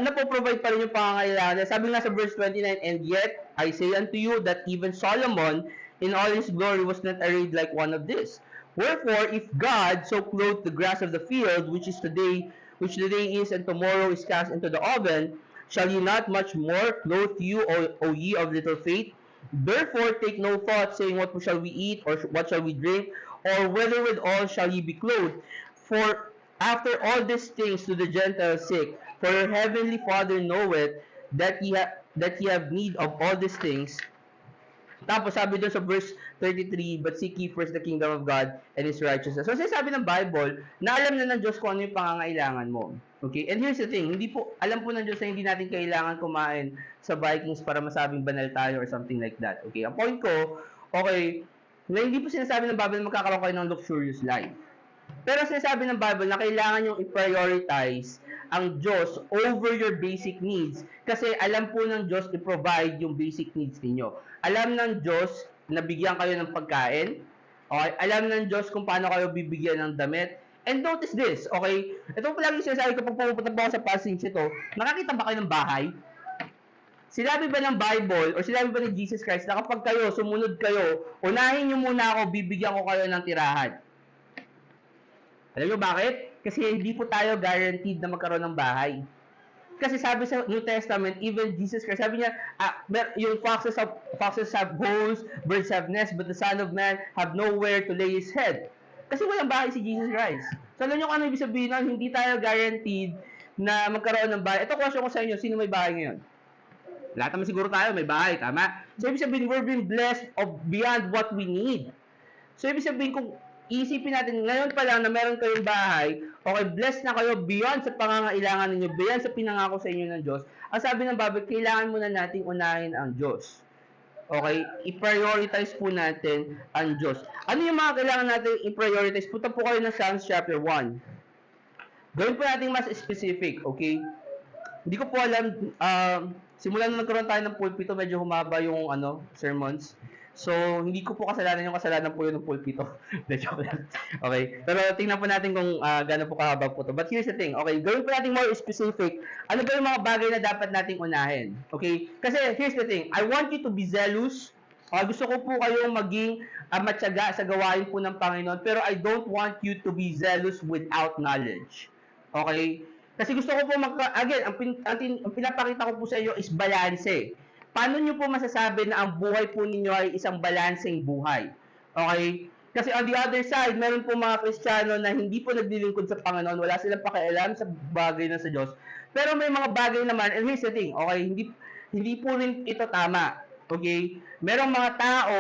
napo-provide pa rin yung pangangailangan. Sabi nga sa verse 29, and yet, I say unto you that even Solomon, in all his glory, was not arrayed like one of this. Wherefore, if God so clothed the grass of the field, which today is, and tomorrow is cast into the oven, shall he not much more clothe you, O ye of little faith? Therefore, take no thought, saying, what shall we eat, or what shall we drink, or whether withal shall ye be clothed? For after all these things do the Gentiles seek, for your heavenly Father knoweth that ye have need of all these things. Tapos sabi doon sa verse 33, but seek ye first the kingdom of God and His righteousness. So sinasabi ng Bible, na alam na ng Diyos kung ano yung pangangailangan mo. Okay? And here's the thing, alam po ng Diyos na hindi natin kailangan kumain sa Vikings para masabing banal tayo or something like that. Okay? Ang point ko, okay, na hindi po sinasabi ng Bible na magkakaroon kayo ng luxurious life. Pero sinasabi ng Bible na kailangan yung i-prioritize ang Diyos over your basic needs kasi alam po ng Diyos i-provide yung basic needs ninyo. Alam ng Diyos na bigyan kayo ng pagkain. Okay? Alam ng Diyos kung paano kayo bibigyan ng damit. And notice this, okay? Ito po lagi sinasabi kapag pupunta po ako sa passage ito, nakakita ba kayo ng bahay? Sinabi ba ng Bible or sinabi ba ni Jesus Christ na kapag kayo, sumunod kayo, unahin nyo muna ako, bibigyan ko kayo ng tirahan? Alam nyo bakit? Kasi hindi po tayo guaranteed na magkaroon ng bahay. Kasi sabi sa New Testament, even Jesus Christ, sabi niya, yung foxes have holes, birds have nests, but the Son of Man have nowhere to lay His head. Kasi walang bahay si Jesus Christ. So alam nyo kung ano ibig sabihin nun, hindi tayo guaranteed na magkaroon ng bahay. Ito question ko sa inyo, sino may bahay ngayon? Lahat naman siguro tayo may bahay, tama? So ibig sabihin, we're being blessed beyond what we need. So ibig sabihin, kung isipin natin, ngayon pa lang na meron kayong bahay, okay, blessed na kayo beyond sa pangangailangan ninyo, beyond sa pinangako sa inyo ng Diyos. Ang sabi ng Bible, kailangan muna nating unahin ang Diyos. Okay? I-prioritize po natin ang Diyos. Ano yung mga kailangan natin i-prioritize? Punta po kayo ng Psalms chapter 1. Gawin po natin mas specific, okay? Hindi ko po alam, simulan na nagkaroon tayo ng pulpito, medyo humaba yung sermons. So, hindi ko po kasalanan po yun ng pulpito. Okay. Pero tingnan po natin kung gaano po kahaba po to. But here's the thing. Okay, gawin po natin more specific. Ano ba yung mga bagay na dapat nating unahin? Okay? Kasi here's the thing. I want you to be zealous. Gusto ko po kayong maging matyaga sa gawain po ng Panginoon. Pero I don't want you to be zealous without knowledge. Okay? Kasi gusto ko po again, ang pinapakita ko po sa iyo is balance. Paano nyo po masasabi na ang buhay po ninyo ay isang balancing buhay? Okay? Kasi on the other side, meron po mga Kristiyano na hindi po naglilingkod sa Panginoon, wala silang pakialam sa bagay na sa Diyos. Pero may mga bagay naman, and here's the thing, okay? Hindi po rin ito tama. Okay? Merong mga tao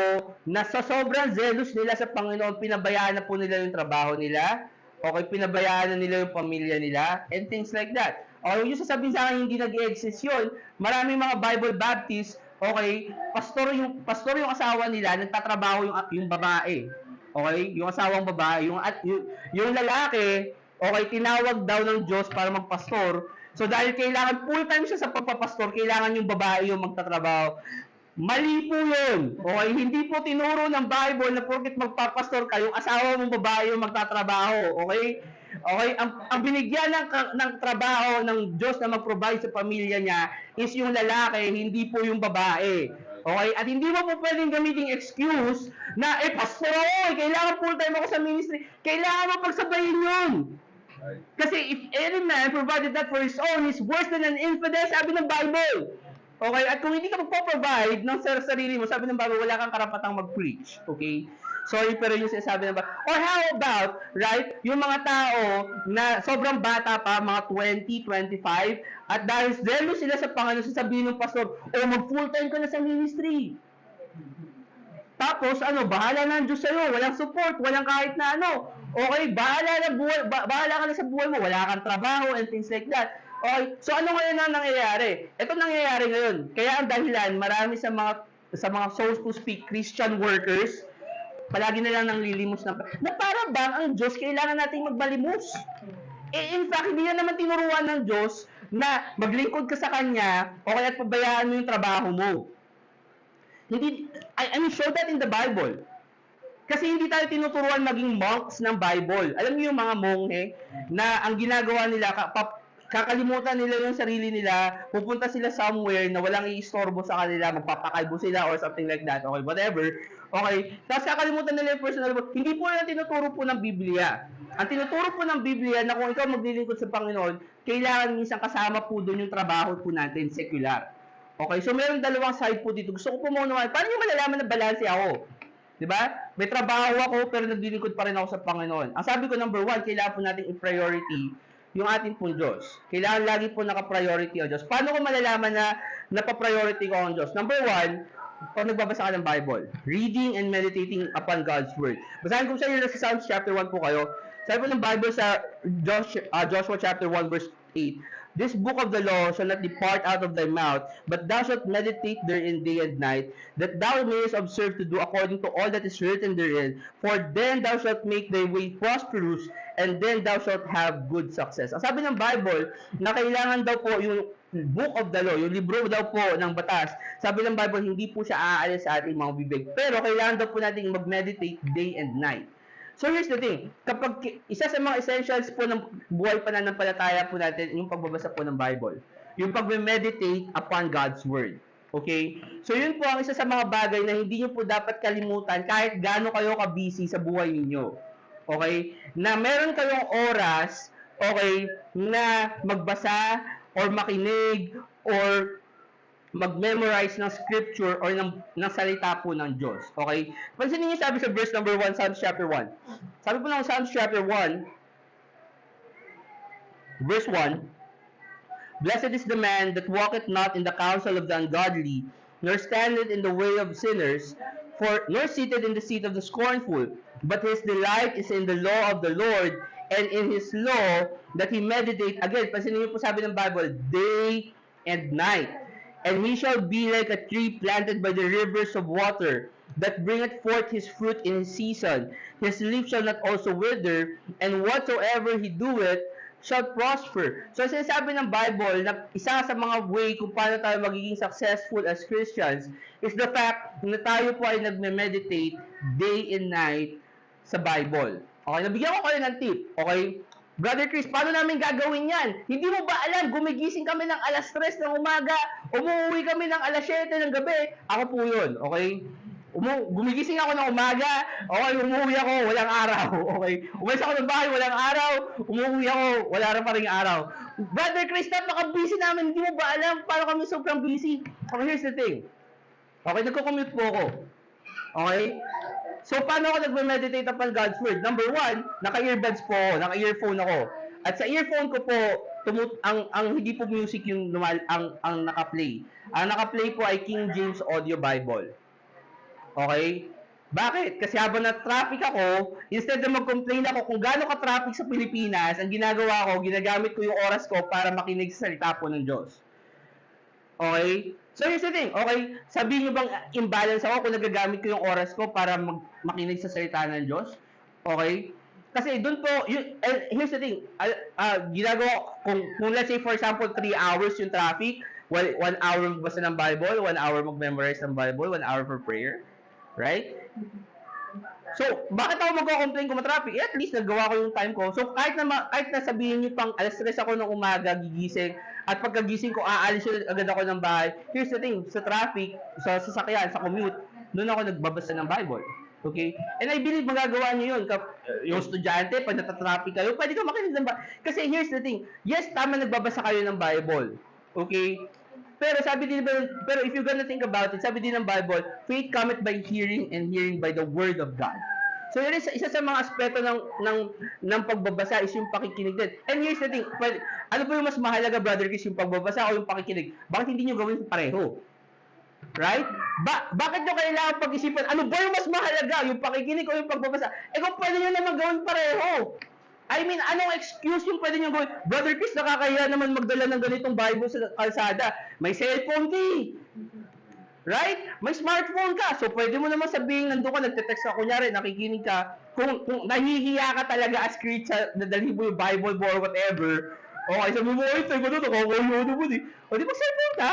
na sa sobrang zealous nila sa Panginoon, pinabayaan na po nila yung trabaho nila. Okay? Pinabayaan na nila yung pamilya nila, and things like that. O yung sasabihin sa akin hindi nag-exist yun, maraming mga Bible Baptist, okay, pastor yung asawa nila, nagtatrabaho yung babae. Okay? Yung asawang babae, yung lalaki, okay, tinawag daw ng Diyos para magpastor. So dahil kailangan full-time siya sa pagpapastor, kailangan yung babae yung magtatrabaho. Mali po yun. Okay? Hindi po tinuro ng Bible na porket magpapastor ka, yung asawa mong babae yung magtatrabaho. Okay? Okay? Ang binigyan ng trabaho ng Diyos na mag-provide sa pamilya niya is yung lalaki, hindi po yung babae. Okay? At hindi mo po pwedeng gamitin excuse na, pastor ako, kailangan full-time ako sa ministry. Kailangan mo pagsabayin yun. Kasi if any man provided that for his own, he's worse than an infidel, sabi ng Bible. Okay? At kung hindi ka magpo-provide ng sarili mo, sabi ng Bible, wala kang karapatang mag-preach. Okay? Sorry, pero yung sinasabi ng Bible. Or how about, right, yung mga tao na sobrang bata pa, mga 20, 25, at dahil zealous sila sa Panginoon, sasabihin ng pastor, mag-full-time ka na sa ministry. Tapos, bahala na ang Diyos sa'yo, walang support, walang kahit na okay, bahala ka na sa buhay mo, wala kang trabaho, and things like that. Okay, so ano ngayon ang nangyayari? Ito nangyayari ngayon. Kaya ang dahilan, marami sa mga so to speak Christian workers, palagi na lang nang lilimos na para bang ang Diyos kailangan nating magmalimos. In fact, hindi na naman tinuruan ng Diyos na maglingkod ka sa Kanya o kaya pabayaan mo yung trabaho mo. Hindi, I mean, show that in the Bible. Kasi hindi tayo tinuturuan maging monks ng Bible. Alam niyo yung mga monghe na ang ginagawa nila, kakalimutan nila yung sarili nila, pupunta sila somewhere na walang iistorbo sa kanila, magpapakalbo sila or something like that, okay, whatever, okay, tapos kakalimutan nila yung personal, hindi po na tinuturo po ng Biblia. Ang tinuturo po ng Biblia na kung ikaw maglilingkod sa Panginoon, kailangan minsan kasama po doon yung trabaho po natin, secular. Okay, so meron dalawang side po dito. Gusto ko po muna, paano nyo malalaman na balanse ako? Diba? May trabaho ako pero naglilingkod pa rin ako sa Panginoon. Ang sabi ko, number 1, kailangan po natin i-priority yung ating pong Diyos. Kailangan lagi po naka-priority ang Diyos. Paano ko malalaman na napa-priority ko ang Diyos? Number 1, pag nagbabasa ka ng Bible, reading and meditating upon God's Word. Basahin ko sa inyo sa Psalms chapter 1 po kayo. Sabi po ng Bible sa Joshua chapter 1 verse 8, this book of the law shall not depart out of thy mouth, but thou shalt meditate therein day and night, that thou mayest observe to do according to all that is written therein. For then thou shalt make thy way prosperous, and then thou shalt have good success. Ang sabi ng Bible, na kailangan daw po yung book of the law, yung libro daw po ng batas, sabi ng Bible, hindi po siya aalis sa ating mga bibig. Pero kailangan daw po natin mag-meditate day and night. So here's the thing, kapag isa sa mga essentials po ng buhay pananampalataya po natin, yung pagbabasa po ng Bible, yung pag-meditate upon God's Word. Okay? So yun po ang isa sa mga bagay na hindi nyo po dapat kalimutan kahit gaano kayo ka-busy sa buhay ninyo. Okay? Na meron kayong oras, okay, na magbasa or makinig or mag-memorize ng scripture or ng salita po ng Diyos. Okay? Pansinin niyo sabi sa verse number 1, Psalms chapter 1. Sabi po ng Psalms chapter 1, verse 1, blessed is the man that walketh not in the counsel of the ungodly, nor standeth in the way of sinners, nor sitteth in the seat of the scornful, but his delight is in the law of the Lord, and in his law that he meditate. Again, pansinin niyo po sabi ng Bible, day and night. And he shall be like a tree planted by the rivers of water, that bringeth forth his fruit in his season. His leaf shall not also wither, and whatsoever he doeth shall prosper. So sinasabi ng Bible na isa sa mga way kung paano tayo magiging successful as Christians is the fact na tayo po ay nagme-meditate day and night sa Bible. Okay, nabigyan ko kayo ng tip. Okay? Brother Chris, paano namin gagawin yan? Hindi mo ba alam, gumigising kami ng alas 3 ng umaga, umuwi kami ng alas 7 ng gabi. Ako po yun, okay? Gumigising ako ng umaga, okay, umuwi ako, walang araw, okay? Umalis ako ng bahay, walang araw, umuwi ako, wala rin pa rin araw. Brother Chris, napaka-busy namin, hindi mo ba alam paano kami sobrang busy? Okay, here's the thing. Okay, nagko-commute po ako. Okay? So, paano ako nagme-meditate upon God's Word? Number 1, naka-earbuds po ako, naka-earphone ako. At sa earphone ko po, ang hindi po music yung ang naka-play. Ang naka-play po ay King James Audio Bible. Okay? Bakit? Kasi habang na-traffic ako, instead na mag-complain ako kung gaano ka-traffic sa Pilipinas, ang ginagawa ko, ginagamit ko yung oras ko para makinig sa salita po ng Diyos. Okay? So here's the thing, okay? Sabihin nyo bang imbalance ako kung nagagamit ko yung oras ko para makinig sa salita ng Diyos? Okay? Kasi doon po, here's the thing, ginagawa, kung let's say for example, 3 hours yung traffic, 1 hour magbasa ng Bible, 1 hour mag-memorize ng Bible, 1 hour for prayer, right? So, bakit ako magko-complain kung matraffic? At least nagawa ko yung time ko. So, kahit na sabihin niyo pang alas 3 ako ng umaga gigising at pagkagising ko aalis agad ako ng bahay. Here's the thing, sa traffic, sa sasakyan, sa commute, doon ako nagbabasa ng Bible. Okay? And I believe magagawa niyo yun. Yung estudyante, pag natatraffic kayo, pwede ka makinig ng Bible. Kasi here's the thing, yes, tama nagbabasa kayo ng Bible. Okay? Pero pero if you're gonna think about it, sabi din ng Bible, faith cometh by hearing and hearing by the word of God. So yun isa sa mga aspeto ng pagbabasa is yung pakikinig din. And here's the thing, ano po yung mas mahalaga, Brother Chris, yung pagbabasa o yung pakikinig? Bakit hindi nyo gawin pareho? Right? Bakit nyo kailangan pag-isipan, ano ba yung mas mahalaga, yung pakikinig o yung pagbabasa? Eh kung pwede nyo naman gawin pareho. I mean, anong excuse yung pwede nyo gawin? Brother Chris, nakakaya naman magdala ng ganitong Bible sa kalsada. May cellphone ka eh. Right? May smartphone ka. So, pwede mo naman sabihin, nandun ka, nagte-text ka, kunyari, nakikinig ka. Kung nahihiya ka talaga as Christian, nadalhin mo yung Bible mo or whatever, okay, sabi mo, ay, tayo ko doon, nakakayo naman eh. O, di ba cellphone ka?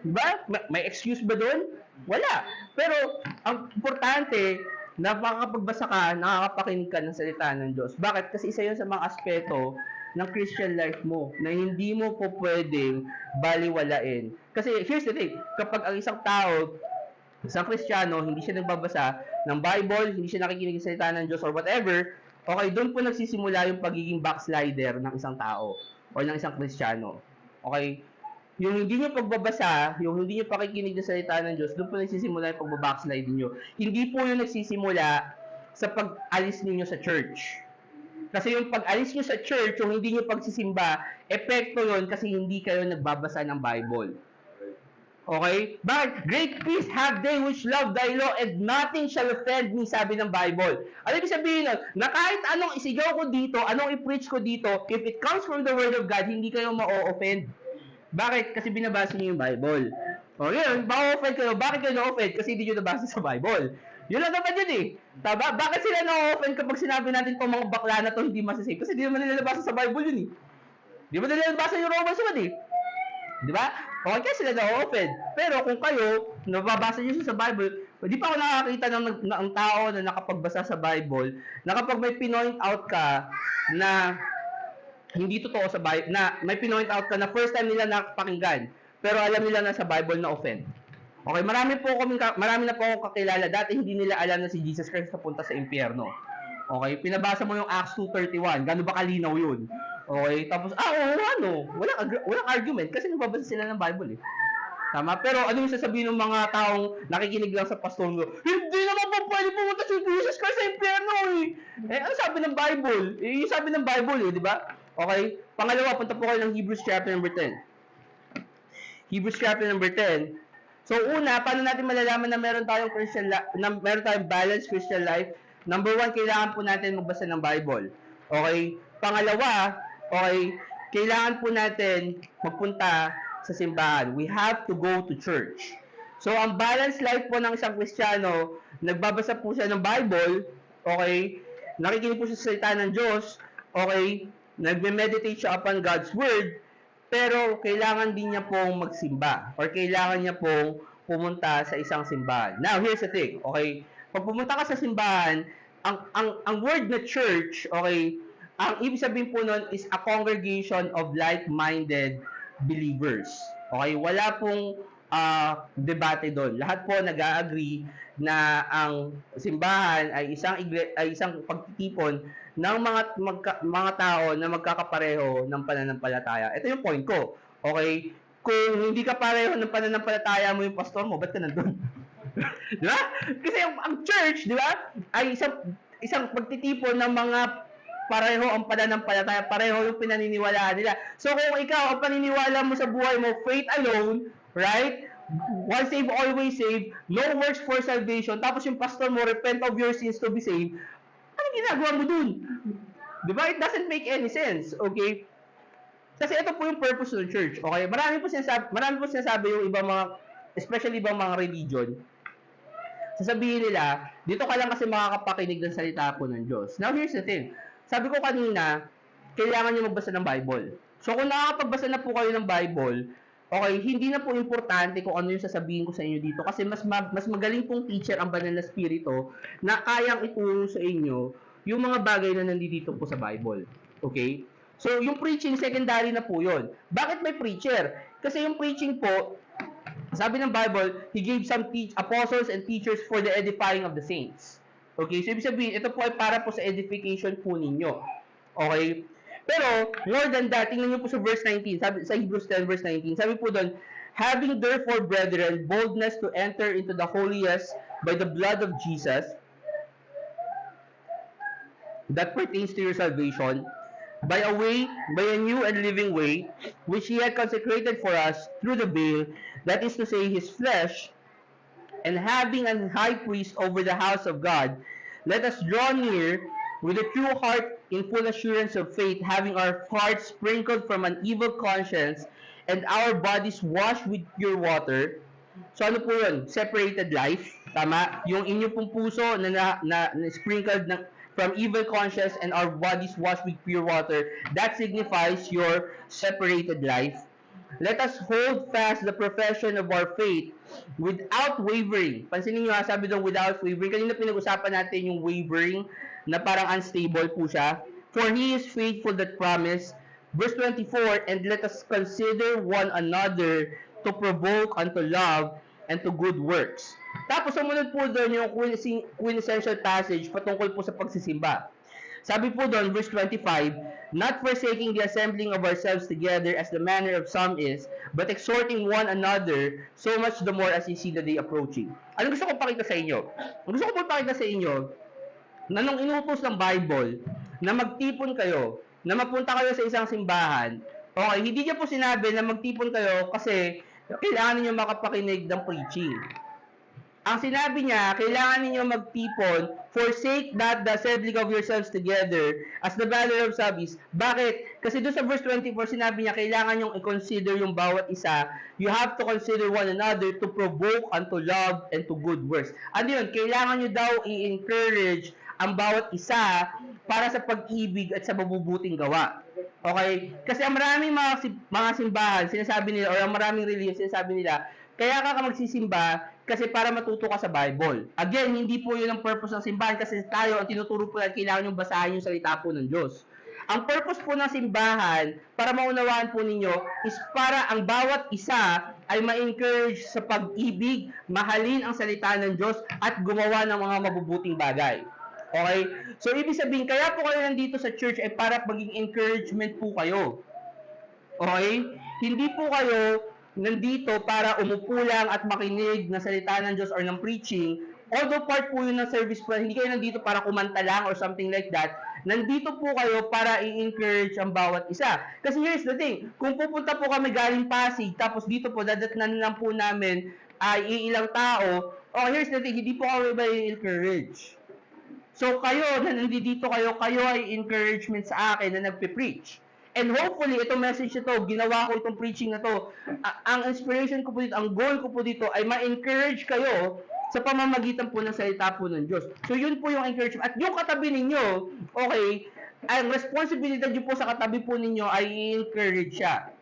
Diba? May excuse ba doon? Wala. Pero, ang importante, na makakapagbasa ka, nakakapakinig ka ng salita ng Diyos. Bakit? Kasi isa yun sa mga aspeto ng Christian life mo na hindi mo po pwedeng baliwalain. Kasi here's the thing, kapag ang isang tao, isang Kristiyano, hindi siya nagbabasa ng Bible, hindi siya nakikinig sa salita ng Diyos or whatever, okay, doon po nagsisimula yung pagiging backslider ng isang tao o ng isang Kristiyano. Okay? Yung hindi nyo pagbabasa, yung hindi nyo pakikinig ng salita ng Diyos, doon po nagsisimula yung pagbabackslide niyo. Hindi po yung nagsisimula sa pag-alis niyo sa church. Kasi yung pag-alis nyo sa church, yung hindi nyo pagsisimba, epekto yun kasi hindi kayo nagbabasa ng Bible. Okay? But great peace have they which love thy law, and nothing shall offend me, sabi ng Bible. Ano ibig sabihin nun? Na kahit anong isigaw ko dito, anong i-preach ko dito, if it comes from the Word of God, hindi kayo ma-offend. Bakit? Kasi binabasa niyo yung Bible. O yun, ma-offend kayo. Bakit kayo na-offend? Kasi hindi nyo nabasa sa Bible. Yun lang naman yun eh. Tama? Bakit sila na-offend kapag sinabi natin itong mga bakla na to hindi masasave? Kasi di naman nila nabasa sa Bible yun eh. Di ba nila nabasa yung Romans 1 eh? Di ba? Okay kaya sila na-offend. Pero kung kayo, nababasa nyo sa Bible, hindi pa ako nakakita ng tao na nakapagbasa sa Bible, na kapag may pinoint out ka na hindi totoo sa Bible, na may pinoint out ka na first time nila nakapakinggan, pero alam nila na sa Bible na offend. Okay, marami na po akong kakilala. Dati hindi nila alam na si Jesus Christ napunta sa impyerno. Okay, pinabasa mo yung Acts 2:31. Gaano ba kalinaw yun? Okay, tapos, walang argument kasi nagbabasa sila ng Bible eh. Tama? Pero ano yung sasabihin ng mga taong nakikinig lang sa pastor mo? Hindi naman po pwede pumunta si Jesus Christ sa impyerno eh. Eh, ano sabi ng Bible? Eh, yung sabi ng Bible eh, di ba? Okay? Pangalawa, punta po kayo ng Hebrews chapter number 10. Hebrews chapter number 10. So, una, paano natin malalaman na meron tayong balanced Christian life? Number 1, kailangan po natin magbasa ng Bible. Okay? Pangalawa, okay, kailangan po natin magpunta sa simbahan. We have to go to church. So, ang balanced life po ng isang Kristiyano, nagbabasa po siya ng Bible, okay, nakikinig po siya sa salita ng Diyos, okay, nagme-meditate siya upon God's Word, pero kailangan din niya pong magsimba or kailangan niya pong pumunta sa isang simbahan. Now, here's the thing, okay? Pag pumunta ka sa simbahan, ang word na church, okay, ang ibig sabihin po nun is a congregation of like-minded believers. Okay? Wala pong debate doon. Lahat po nag-agree na ang simbahan ay isang pagtitipon ng mga tao na magkakapareho ng pananampalataya. Ito yung point ko. Okay? Kung hindi ka pareho ng pananampalataya mo yung pastor mo, ba't ka nandun? Di ba? Kasi ang church, di ba, ay isang pagtitipon ng mga pareho ang pananampalataya, pareho yung pinaniniwalaan nila. So kung ikaw, ang paniniwala mo sa buhay mo, faith alone, right? Once saved, always saved, no works for salvation, tapos yung pastor mo, repent of your sins to be saved, anong ginagawa mo dun? Diba? It doesn't make any sense. Okay? Kasi ito po yung purpose ng church. Okay? Marami po sinasabi yung ibang mga especially bang mga religion, sasabihin nila, dito ka lang kasi makakapakinig ng salita po ng Diyos. Now, here's the thing. Sabi ko kanina, kailangan nyo magbasa ng Bible. So, kung nakakapagbasa na po kayo ng Bible, okay, hindi na po importante kung ano yung sasabihin ko sa inyo dito kasi mas magaling pong teacher ang banal na spirito na kayang ituro sa inyo yung mga bagay na nandito po sa Bible. Okay? So, yung preaching, secondary na po yun. Bakit may preacher? Kasi yung preaching po, sabi ng Bible, He gave some apostles and teachers for the edifying of the saints. Okay? So, ibig sabihin, ito po ay para po sa edification po ninyo. Okay? Pero, more than that, tingnan nyo po sa verse 19, sabi, sa Hebrews 10 verse 19, sabi po doon, having therefore, brethren, boldness to enter into the holiest by the blood of Jesus, that pertains to your salvation, by a new and living way, which He had consecrated for us through the veil, that is to say, His flesh, and having an high priest over the house of God, let us draw near with a true heart in full assurance of faith, having our hearts sprinkled from an evil conscience, and our bodies washed with pure water. So ano po yun? Separated life. Tama? Yung inyo pong puso na sprinkled from evil conscience and our bodies washed with pure water, that signifies your separated life. Let us hold fast the profession of our faith without wavering. Pansinin nyo ha, sabi doon without wavering. Kanina pinag-usapan natin yung wavering na parang unstable po siya. For He is faithful that promise. Verse 24, and let us consider one another to provoke unto love and to good works. Tapos, sumunod po doon yung quintessential passage patungkol po sa pagsisimba. Sabi po doon, verse 25, not forsaking the assembling of ourselves together as the manner of some is, but exhorting one another, so much the more as you see the day approaching. Ano gusto ko pakita sa inyo? Gusto ko pakita sa inyo na nung inutos ng Bible na magtipon kayo, na mapunta kayo sa isang simbahan, okay, hindi niya po sinabi na magtipon kayo kasi kailangan niyo makapakinig ng preaching. Ang sinabi niya, kailangan niyo magtipon, forsake not the assembling of yourselves together as the manner of some is. Bakit? Kasi doon sa verse 24, sinabi niya, kailangan niyong i-consider yung bawat isa. You have to consider one another to provoke unto love and to good works. Ano yun? Kailangan niyo daw i-encourage ang bawat isa para sa pag-ibig at sa mabubuting gawa. Okay? Kasi ang maraming mga simbahan, sinasabi nila, or ang maraming religion, sinasabi nila, kaya ka magsisimba kasi para matuto ka sa Bible. Again, hindi po yun ang purpose ng simbahan kasi tayo, ang tinuturo po natin, kailangan yung basahin yung salita po ng Diyos. Ang purpose po ng simbahan, para maunawaan po ninyo, is para ang bawat isa ay ma-encourage sa pag-ibig, mahalin ang salita ng Diyos, at gumawa ng mga mabubuting bagay. Okay? So, ibig sabihin, kaya po kayo nandito sa church ay para maging encouragement po kayo. Okay? Hindi po kayo nandito para umupo lang at makinig ng salita ng Diyos or ng preaching. Although part po yun ng service po, hindi kayo nandito para kumanta lang or something like that. Nandito po kayo para i-encourage ang bawat isa. Kasi here's the thing, kung pupunta po kami galing Pasig, tapos dito po, dadatnan lang po namin ay ilang tao, here's the thing, hindi po kami ba i-encourage? So kayo, na nandito kayo ay encouragement sa akin na nagpe-preach. And hopefully, itong message na to, ginawa ko itong preaching na to, ang inspiration ko po dito, ang goal ko po dito ay ma-encourage kayo sa pamamagitan po ng salita po ng Diyos. So, yun po yung encouragement. At yung katabi ninyo, okay, ang responsibilidad nyo po sa katabi po ninyo ay i-encourage siya.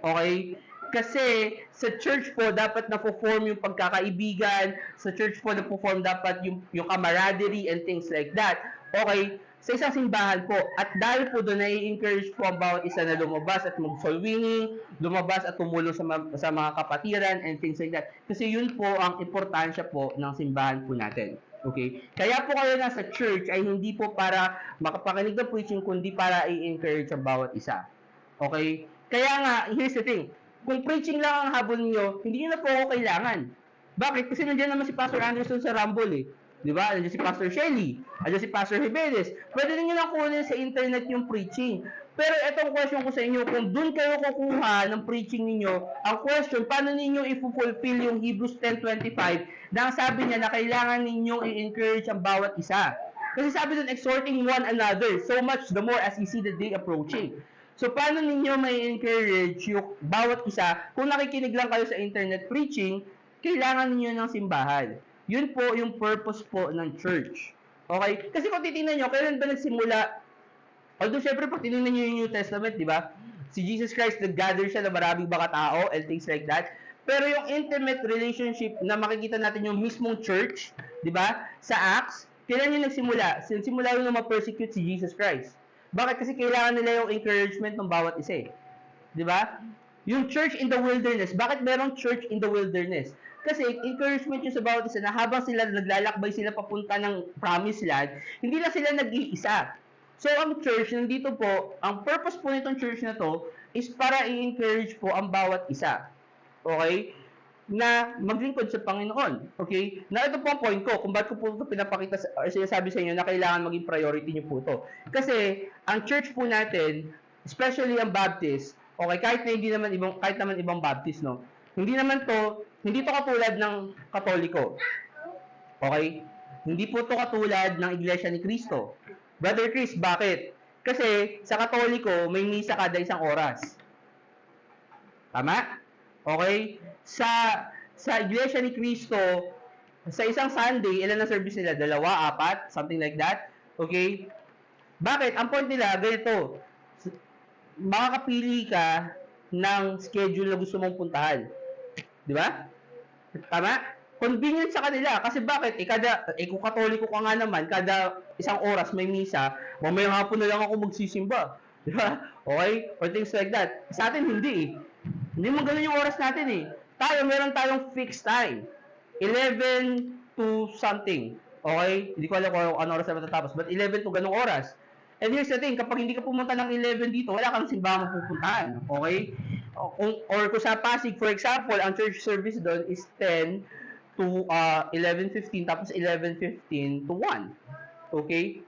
Okay? Kasi sa church po, dapat na-form yung pagkakaibigan. Sa church po, na-form dapat yung camaraderie and things like that. Okay? Sa isang simbahan po. At dahil po doon, nai-encourage po ang bawat isa na lumabas at mag-soul winning, lumabas at tumulong sa mga kapatiran and things like that. Kasi yun po ang importansya po ng simbahan po natin. Okay? Kaya po kayo nasa church ay hindi po para makapakinig ng preaching, kundi para i-encourage ang bawat isa. Okay? Kaya nga, here's the thing. Kung preaching lang ang habol niyo, hindi niyo na po ako kailangan. Bakit? Kasi nandiyan naman si Pastor Anderson sa Rumble eh. Di ba? Nandiyan si Pastor Shelly. Nandiyan si Pastor Jimenez. Pwede niyo lang kunin sa internet yung preaching. Pero itong question ko sa inyo, kung doon kayo kukuha ng preaching ninyo, ang question, paano ninyo i-fulfill yung Hebrews 10:25 na sabi niya na kailangan ninyong i-encourage ang bawat isa. Kasi sabi doon, exhorting one another, so much the more as you see the day approaching. So, paano ninyo may encourage yung bawat isa? Kung nakikinig lang kayo sa internet preaching, kailangan niyo ng simbahan. Yun po yung purpose po ng church. Okay? Kasi kung titingnan nyo, kailan ba nagsimula? Although, syempre, pag tinignan nyo yung New Testament, di ba? Si Jesus Christ, nag-gather siya ng maraming mga tao and things like that. Pero yung intimate relationship na makikita natin yung mismong church, di ba? Sa Acts, kailan yung nagsimula? Nagsimula yung ma-persecute si Jesus Christ. Bakit? Kasi kailangan nila yung encouragement ng bawat isa eh. Di ba? Yung church in the wilderness. Bakit merong church in the wilderness? Kasi encouragement yung sa bawat isa na habang sila naglalakbay sila papunta ng promised land, hindi lang sila nag-iisa. So, ang church, nandito po, ang purpose po nitong church na to is para i-encourage po ang bawat isa. Okay? Na maglingkod sa Panginoon. Okay? Na ito po ang point ko, kung bakit ko po ito pinapakita, or sinasabi sa inyo na kailangan maging priority nyo po ito. Kasi, ang church po natin, especially ang Baptist, okay, kahit naman ibang Baptist, no? Hindi to katulad ng Katoliko. Okay? Hindi po to katulad ng Iglesia ni Cristo. Brother Chris, bakit? Kasi sa Katoliko, may misa kada isang oras. Tama? Okay? Sa Iglesia ni Cristo, sa isang Sunday, ilan na service nila? 2, 4, something like that. Okay? Bakit? Ang point nila, ganito. Makakapili ka ng schedule na gusto mong puntahan. Di ba? Tama? Convenient sa kanila. Kasi bakit? Kung Katoliko ka nga naman, kada isang oras may misa, mamaya hapon na lang ako magsisimba. Di ba? Okay? Or things like that. Sa atin, hindi eh. Hindi mo ganun yung oras natin eh. Meron tayong fixed time. 11 to something. Okay? Hindi ko alam kung ano oras na matatapos. But 11 to ganung oras. And here's the thing, kapag hindi ka pumunta ng 11 dito, wala kang simbahan pupuntahan. Okay? Or kung sa Pasig, for example, ang church service doon is 10 to 11:15, tapos 11:15 to 1. Okay?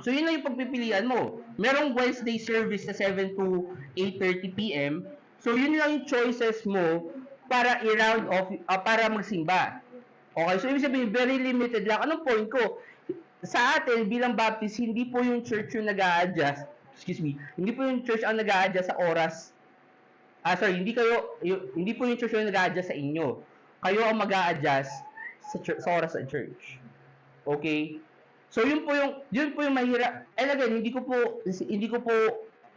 So, yun lang yung pagpipilian mo. Merong Wednesday service na 7 to 8:30 p.m. So, yun lang yung choices mo para i-round off, para magsimba. Okay? So, ibig sabihin, very limited lang. Anong point ko? Sa atin, bilang Baptist, hindi po yung church yung nag-a-adjust. Hindi po yung church ang nag-a-adjust sa oras. Hindi po yung church yung nag-a-adjust sa inyo. Kayo ang mag-a-adjust sa oras sa church. Okay? So, yun po yung mahirap. And again, hindi ko po,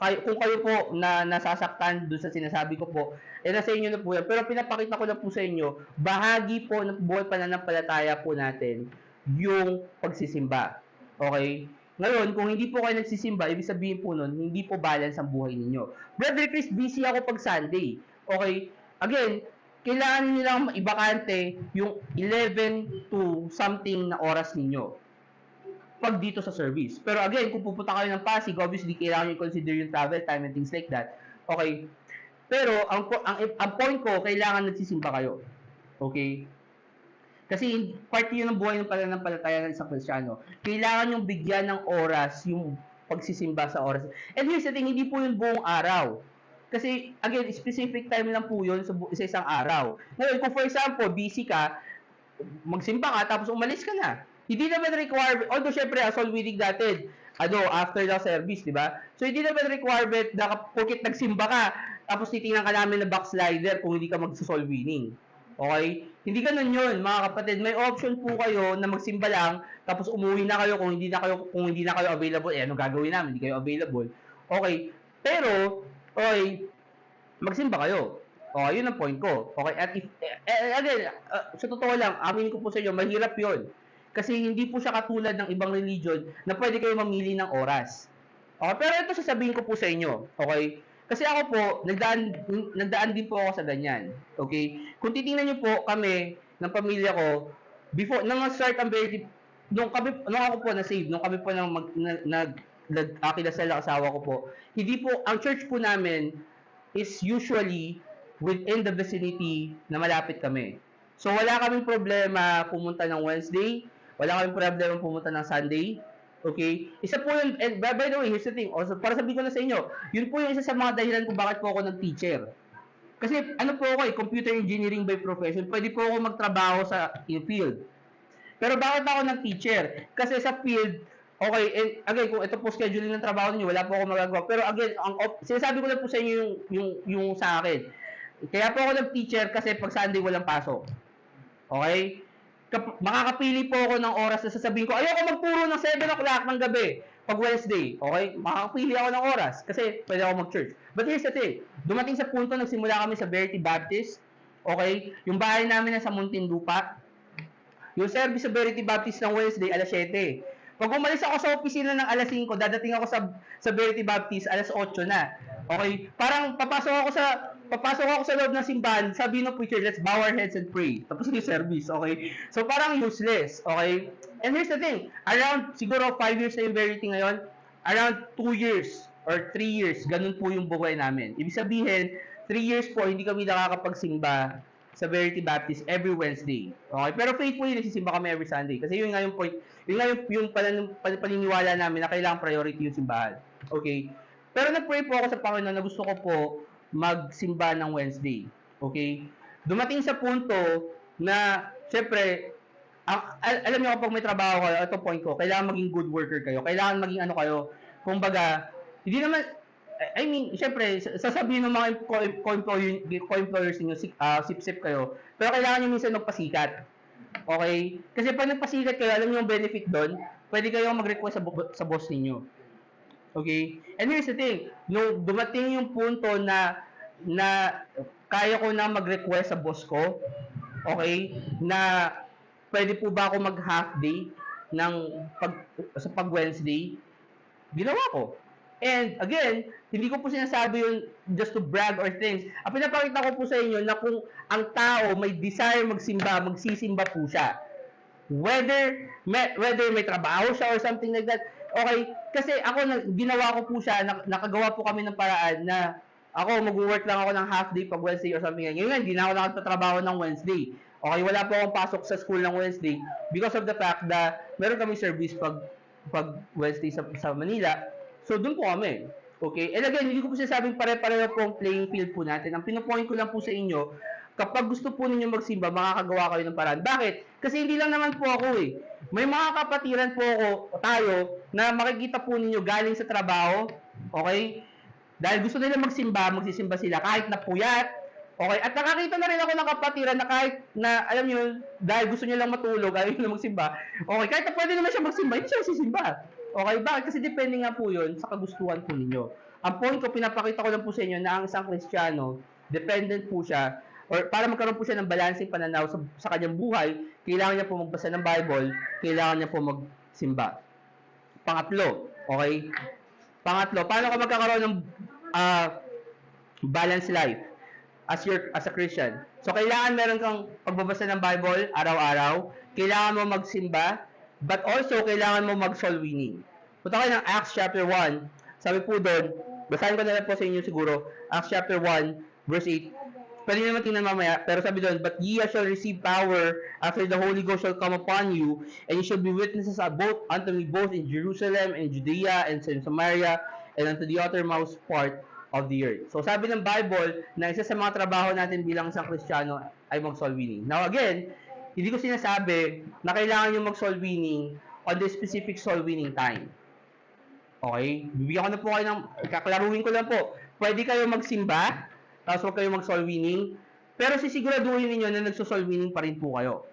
kung kayo po na nasasaktan doon sa sinasabi ko po, nasa inyo na po yan. Pero pinapakita ko na po sa inyo, bahagi po ng buhay pananampalataya po natin, yung pagsisimba. Okay? Ngayon, kung hindi po kayo nagsisimba, ibig sabihin po nun, hindi po balance ang buhay ninyo. Brother Chris, busy ako pag Sunday. Okay? Again, kailangan nyo lang ibakante yung 11 to something na oras ninyo pag dito sa service. Pero again, kung pupunta kayo ng Pasig, obviously, kailangan nyo consider yung travel time and things like that. Okay? Pero, ang point ko, kailangan nagsisimba kayo. Okay? Kasi part yun ng buhay ng pananampalataya ng isang Kristiyano. Kailangan yung bigyan ng oras yung pagsisimba sa oras. And here's the thing, hindi po yung buong araw. Kasi, again, specific time lang po yun sa isang araw. Ngayon, kung for example, busy ka, magsimba ka, tapos umalis ka na. Hindi naman require, although syempre, as all winning natin, after the service, di ba? So, hindi naman requirement na porkit nagsimba ka, tapos titingnan ka namin na backslider kung hindi ka magsa-soul winning. Okay? Hindi ganun yun, mga kapatid. May option po kayo na magsimba lang, tapos umuwi na kayo kung hindi na kayo available. Ano gagawin namin? Hindi kayo available. Okay. Pero, okay, magsimba kayo. Okay, yun ang point ko. Okay, at again, sa totoo lang, amin ko po sa inyo, mahirap yun. Kasi hindi po siya katulad ng ibang religion na pwede kayo mamili ng oras. Okay, pero ito sasabihin ko po sa inyo. Okay? Kasi ako po, nagdaan din po ako sa ganyan. Okay? Kung titingnan niyo po kami ng pamilya ko, before, nang start ang very, nung ako po na-save, nung kami po nag-akilasal ang asawa ko po, hindi po, ang church po namin is usually within the vicinity na malapit kami. So, wala kaming problema pumunta ng Wednesday, wala kaming problema pumunta ng Sunday. Okay? Isa po yun, and by the way, here's the thing, also, para sabihin ko na sa inyo, yun po yung isa sa mga dahilan kung bakit po ako nag-teacher. Kasi ano po ako computer engineering by profession, pwede po ako magtrabaho sa field. Pero bakit ako nag-teacher? Kasi sa field, okay, and again, kung ito po scheduling ng trabaho niyo, wala po ako magagawa. Pero again, sinasabi ko lang po sa inyo yung sa akin. Kaya po ako nag-teacher kasi pag Sunday walang pasok. Okay? Makakapili po ako ng oras na sasabihin ko, ayoko magturo ng 7 o'clock ng gabi pag Wednesday. Okay? Makakapili ako ng oras kasi pwede ako mag-church. But here's the thing. Dumating sa punto, nagsimula kami sa Verity Baptist. Okay? Yung bahay namin na sa Muntinlupa. Yung service sa Verity Baptist ng Wednesday, alas 7. Pag umalis ako sa opisina ng alas 5, dadating ako sa Verity Baptist, alas 8 na. Okay? Parang papasok ako sa loob ng simbahan, sabi ng preacher, let's bow our heads and pray. Tapos yung service, okay? So parang useless, okay? And here's the thing, around siguro 5 years na yung Verity ngayon, around 2 years or 3 years, ganun po yung buhay namin. Ibig sabihin, 3 years po, hindi kami nakakapagsimba sa Verity Baptist every Wednesday. Okay? Pero faithfully, nagsisimba kami every Sunday. Kasi yun nga yung point, yun nga yung paniniwala namin na kailangan priority yung simbahan. Okay? Pero nag-pray po ako sa Panginoon na gusto ko po magsimba ng Wednesday. Okay? Dumating sa punto na, syempre, alam niyo kapag may trabaho kayo, ito point ko, kailangan maging good worker kayo. Kailangan maging ano kayo, kumbaga, hindi naman, I mean, syempre, sasabihin ng mga co-employers niyo, sip-sip kayo, pero kailangan niyo minsan magpasikat. Okay? Kasi pag nagpasikat kayo, alam niyo yung benefit doon, pwede kayong mag-request sa boss niyo. Okay? And here's the thing, nung dumating yung punto na kaya ko na mag-request sa boss ko, okay, na pwede po ba ako mag-half day sa pag-Wednesday, ginawa ko. And again, hindi ko po sinasabi yun just to brag or things. Ang pinapakita ko po sa inyo na kung ang tao may desire magsimba, magsisimba po siya. Whether may trabaho siya or something like that. Okay, kasi ako, ginawa ko po siya, nakagawa po kami ng paraan na ako, mag-work lang ako ng half day pag Wednesday or something like that. Ngayon, hindi na ako nakapagtatrabaho ng Wednesday. Okay, wala po akong pasok sa school ng Wednesday because of the fact that meron kami service pag Wednesday sa Manila. So, doon po kami. Okay? And again, hindi ko po sinasabing pare-pareho po ang playing field po natin. Ang pinopoint ko lang po sa inyo, kapag gusto po ninyo magsimba, makakagawa kayo ng paraan. Bakit? Kasi hindi lang naman po ako eh. May mga kapatiran po tayo na makikita po ninyo galing sa trabaho. Okay? Dahil gusto nila magsisimba sila kahit na puyat. Okay? At nakakita na rin ako ng kapatiran na kahit na, alam nyo, dahil gusto niya lang matulog, ayaw nila magsimba. Okay? Kahit na pwede naman siya magsimba, hindi siya magsisimba. Okay, bakit? Kasi depende nga po yun sa kagustuhan po ninyo. Ang point ko, pinapakita ko lang po sa inyo na ang isang Kristiyano, dependent po siya, or para magkaroon po siya ng balancing pananaw sa kanyang buhay, kailangan niya po magbasa ng Bible, kailangan niya po magsimba. Pangatlo, okay? Pangatlo, paano ka magkakaroon ng balanced life as a Christian? So, kailangan meron kang pagbabasa ng Bible araw-araw, kailangan mo magsimba, but also, kailangan mo mag-soul winning. Punta kayo ng Acts chapter 1. Sabi po doon, basahin ko na lang po sa inyo siguro, Acts chapter 1, verse 8. Pwede naman tingnan mamaya, pero sabi doon, but ye shall receive power after the Holy Ghost shall come upon you, and you shall be witnesses unto me both in Jerusalem, and Judea, and Samaria, and unto the uttermost part of the earth. So, sabi ng Bible, na isa sa mga trabaho natin bilang isang Kristiyano ay mag-soul winning. Now again, hindi ko sinasabi na kailangan nyo mag-soul winning on the specific soul winning time. Okay? Bibigyan ko na po kayo ng, kaklaruhin ko lang po. Pwede kayo magsimba, tapos huwag kayo mag-soul winning, pero sisiguraduhin niyo na nagso-soul winning pa rin po kayo.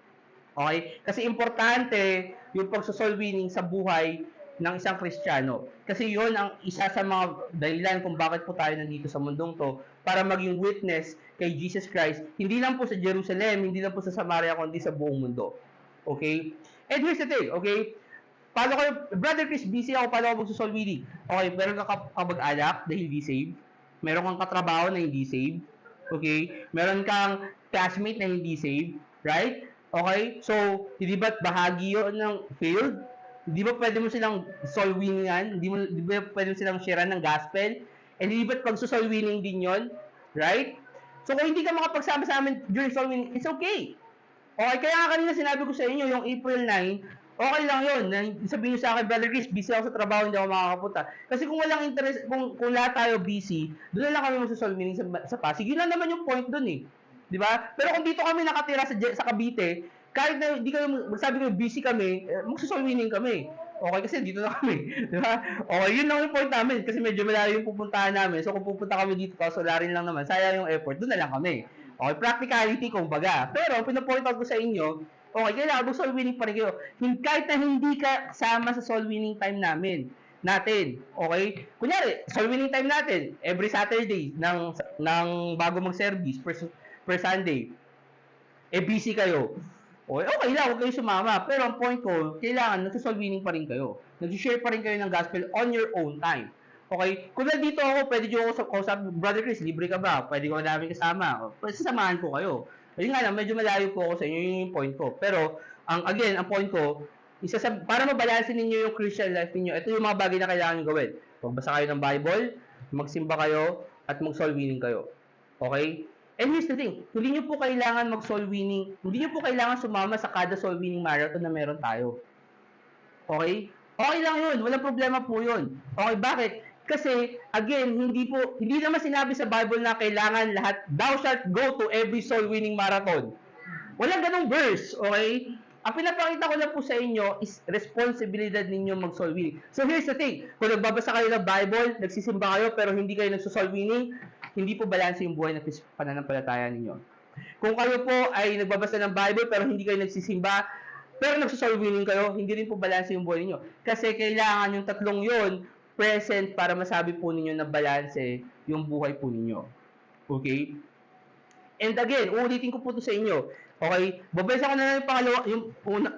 Okay? Kasi importante yung pag-soul winning sa buhay ng isang Kristiyano. Kasi yun ang isa sa mga dahilan kung bakit po tayo nandito sa mundong to, para maging witness kay Jesus Christ, hindi lang po sa Jerusalem, hindi lang po sa Samaria, kundi sa buong mundo. Okay? And here's the thing, okay? Paano kayo, Brother Chris, busy ako, paano ako magsusol winning? Okay, meron kang kamag-anak na hindi saved, meron kang katrabaho na hindi saved, okay? Meron kang classmate na hindi saved, right? Okay? So, hindi ba't bahagi yun ng field? Hindi ba pwede mo silang soul winningan? Hindi ba pwede mo silang sharean ng gospel? And hindi ba't pag-soul winning din yon, right? So, kung hindi ka makapagsama sa amin during soul winning, it's okay. Okay, kaya nga kanina sinabi ko sa inyo, yung April 9, okay lang yun. Sabihin nyo sa akin, Brother Chris, busy ako sa trabaho, hindi ako makakapunta. Kasi kung walang interest, kung lahat tayo busy, doon na lang kami magsa-soul winning sa Pasig. Yun lang naman yung point doon eh. Di ba? Pero kung dito kami nakatira sa Cavite, kahit na hindi kayo, magsabi ko busy kami, magsa-soul winning kami. Okay, kasi dito na kami. Di ba? Okay, yun lang yung point namin. Kasi medyo malayo yung pupuntahan namin. So, kung pupunta kami dito, tapos wala rin lang naman, sayang yung effort, doon na lang kami. Okay, practicality kumbaga. Pero ang pinapoint out ko sa inyo, okay, kailangan mag soul winning pa rin kayo. Kahit na hindi ka kasama sa soul winning time natin. Okay? Kunyari, soul winning time natin every Saturday ng bago mag-service per Sunday. Busy kayo. Okay lang, huwag kayo sumama. Pero ang point ko, kailangan nagsa-soul winning pa rin kayo. Nag-share pa rin kayo ng gospel on your own time. Okay? Kung nandito ako, pwede nyo ako kausap, Brother Chris, libre ka ba? Pwede ko namin kasama. Pwede sasamahan ko kayo. Ayun nga lang, medyo malayo po ako sa inyo, yun yung point ko. Pero, ang point ko, para mabalansin ninyo yung Christian life ninyo, ito yung mga bagay na kailangan nyo gawin. Magbasa kayo ng Bible, magsimba kayo, at mag-soul winning kayo. Okay? And here's the thing, hindi nyo po kailangan mag-soul winning, hindi nyo po kailangan sumama sa kada soul winning marathon na meron tayo. Okay? Okay lang yun, walang problema po yun. Okay, bakit? Kasi, again, hindi naman sinabi sa Bible na kailangan lahat, thou shalt go to every soul winning marathon. Walang ganong verse, okay? Ang pinapakita ko lang po sa inyo is responsibilidad ninyo mag-soul winning. So here's the thing, kung nagbabasa kayo ng Bible, nagsisimba kayo, pero hindi kayo nagso-soul winning, hindi po balanse yung buhay na pananampalataya ninyo. Kung kayo po ay nagbabasa ng Bible, pero hindi kayo nagsisimba, pero nagso-soul winning kayo, hindi rin po balanse yung buhay ninyo. Kasi kailangan yung tatlong yon present para masabi po ninyo na balanse yung buhay po ninyo. Okay? And again, uulitin ko po ito sa inyo. Okay? Babalisa ko na lang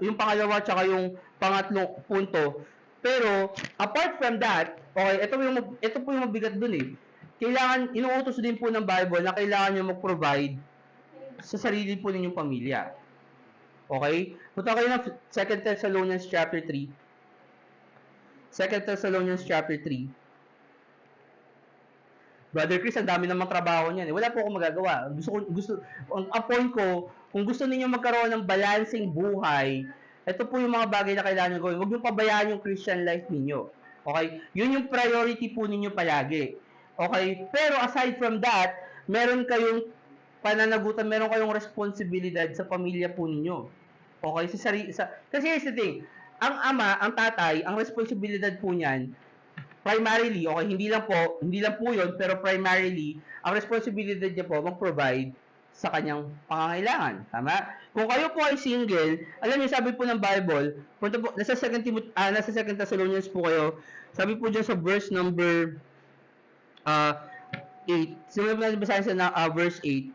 yung pangalawa tsaka yung pangatlong punto. Pero, apart from that, okay, ito po yung mabigat dun eh. Kailangan, inuutos din po ng Bible na kailangan nyo mag-provide sa sarili po ninyong pamilya. Okay? Punta kayo ng 2 Thessalonians chapter 3. 2 Thessalonians chapter 3. Brother Chris, ang dami namang trabaho niyan. Wala po akong magagawa. Ang point ko, kung gusto niyo magkaroon ng balancing buhay, ito po yung mga bagay na kailangan nyo gawin. Huwag niyo pabayaan yung Christian life ninyo. Okay? Yun yung priority po ninyo palagi. Okay? Pero aside from that, meron kayong pananagutan, meron kayong responsibilidad sa pamilya po ninyo. Okay? Kasi here's the thing, ang ama, ang tatay, ang responsibilidad po niyan, primarily, okay, hindi lang po yun, pero primarily, ang responsibilidad niya po, mag-provide sa kanyang pangangailangan. Tama? Kung kayo po ay single, alam niyo, sabi po ng Bible, nasa 2 Thessalonians po kayo, sabi po dyan sa verse number 8, simulan natin basahin sa verse 8,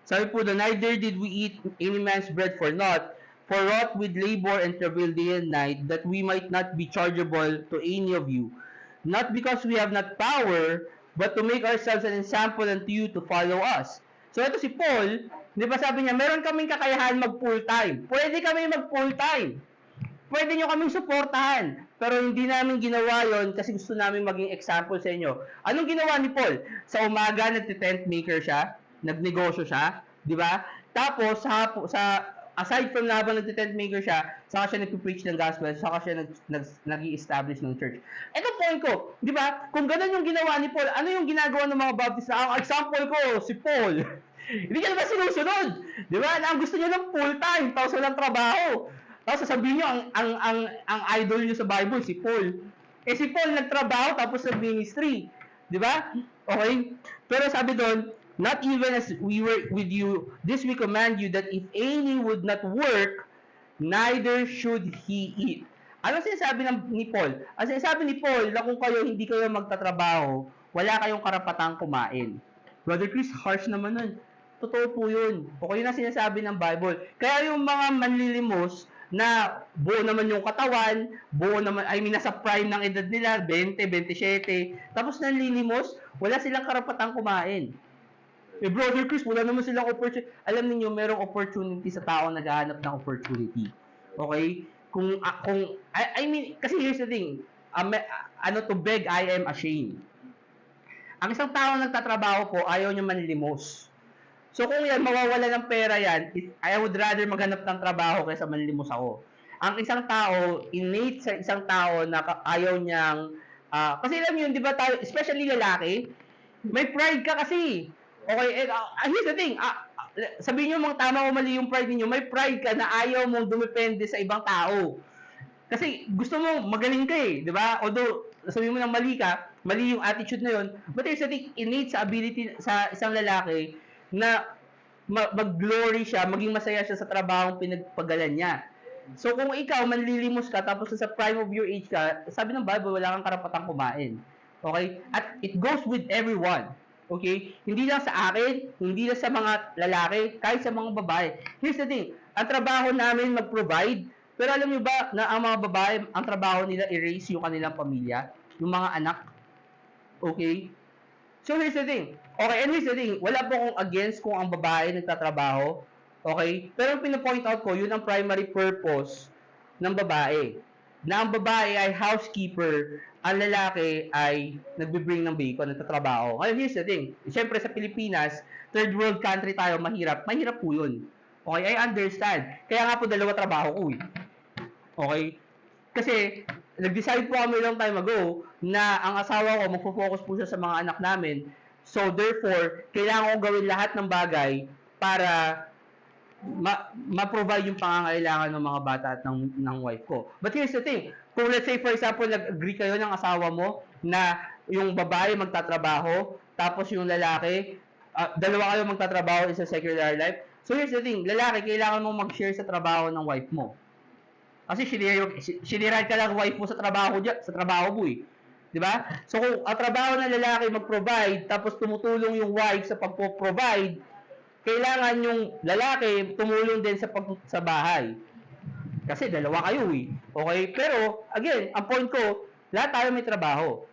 sabi po doon, neither did we eat any man's bread for naught, for wrought with labor and travail day and night, that we might not be chargeable to any of you. Not because we have not power, but to make ourselves an example unto you to follow us. So ito si Paul, di ba sabi niya, meron kaming kakayahan mag full time. Pwede kami mag full time. Pwede nyo kaming suportahan. Pero hindi namin ginawa yon kasi gusto namin maging example sa inyo. Anong ginawa ni Paul? Sa umaga, nagte-tent maker siya, nagnegosyo siya, di ba? Tapos, aside from na habang nagte-tent maker siya, saka siya nagpe-preach ng gospel, saka siya nag-i-establish ng church. Ito point ko, di ba? Kung ganun yung ginawa ni Paul, ano yung ginagawa ng mga Baptist? Ang example ko, si Paul. Hindi ka naman sinusunod. Di ba? Ang gusto niya ng full-time, tapos walang trabaho. Tapos sasabihin niyo, ang idol niyo sa Bible, si Paul. Si Paul nagtrabaho, tapos nag-ministry. Di ba? Okay? Pero sabi doon, not even as we were with you, this we command you, that if any would not work, neither should he eat. Ano sinasabi ni Paul? Ang sinasabi ni Paul na kung hindi kayo magtatrabaho, wala kayong karapatang kumain. Brother Chris, harsh naman nun. Totoo po yun. O yun ang sinasabi ng Bible. Kaya yung mga manlilimos na buo naman yung katawan, nasa prime ng edad nila, 20, 27, tapos nanlilimos, wala silang karapatang kumain. Brother Chris, wala naman silang opportunity. Alam niyo, merong opportunity sa tao naghahanap ng opportunity. Okay? Kasi here's the thing, to beg, I am ashamed. Ang isang tao nagtatrabaho po, ayaw niya manlimos. So kung yan, mawawala ng pera yan, I would rather maghanap ng trabaho kaysa manlimos ako. Ang isang tao, innate sa isang tao na ayaw niyang, kasi alam niyo, di ba tayo, especially lalaki, may pride ka kasi. Okay, here's the thing, sabihin niyo mga tama o mali yung pride niyo, may pride ka na ayaw mong dumepende sa ibang tao. Kasi gusto mo magaling ka eh, di ba? Although sabihin mo nang mali yung attitude na yun, but here's the thing, innate sa ability sa isang lalaki na mag-glory siya, maging masaya siya sa trabahong pinagpagalan niya. So kung ikaw manlilimos ka tapos sa prime of your age ka, sabi ng Bible wala kang karapatang kumain. Okay? At it goes with everyone. Okay? Hindi lang sa akin, hindi lang sa mga lalaki, kahit sa mga babae. Here's the thing, ang trabaho namin mag-provide, pero alam niyo ba na ang mga babae, ang trabaho nila i-raise yung kanilang pamilya, yung mga anak. Okay? So here's the thing. Okay, and here's the thing, wala po akong against kung ang babae nagtatrabaho. Okay? Pero ang pinapoint out ko, yun ang primary purpose ng babae. Na ang babae ay housekeeper, ang lalaki ay nagbe-bring ng bacon, nagtatrabaho. Ngayon, here's the thing. Siyempre sa Pilipinas, third world country tayo, mahirap. Mahirap po yun. Okay, I understand. Kaya nga po dalawa trabaho ko eh. Okay? Kasi, nag-decide po kami long time ago na ang asawa ko, magpo-focus po siya sa mga anak namin. So, therefore, kailangan ko gawin lahat ng bagay para ma-provide yung pangangailangan ng mga bata at ng wife ko. But here's the thing, kung let's say for example, nag-agree kayo ng asawa mo na yung babae magtatrabaho, tapos yung lalaki, dalawa kayo magtatrabaho sa secular life. So here's the thing, lalaki, kailangan mo mag-share sa trabaho ng wife mo. Kasi sinirad ka lang wife mo sa trabaho mo eh. 'Di ba? So kung ang trabaho ng lalaki mag-provide, tapos tumutulong yung wife sa pagpo-provide, kailangan yung lalaki tumulong din sa bahay. Kasi dalawa kayo eh. Okay? Pero, again, ang point ko, lahat tayo may trabaho.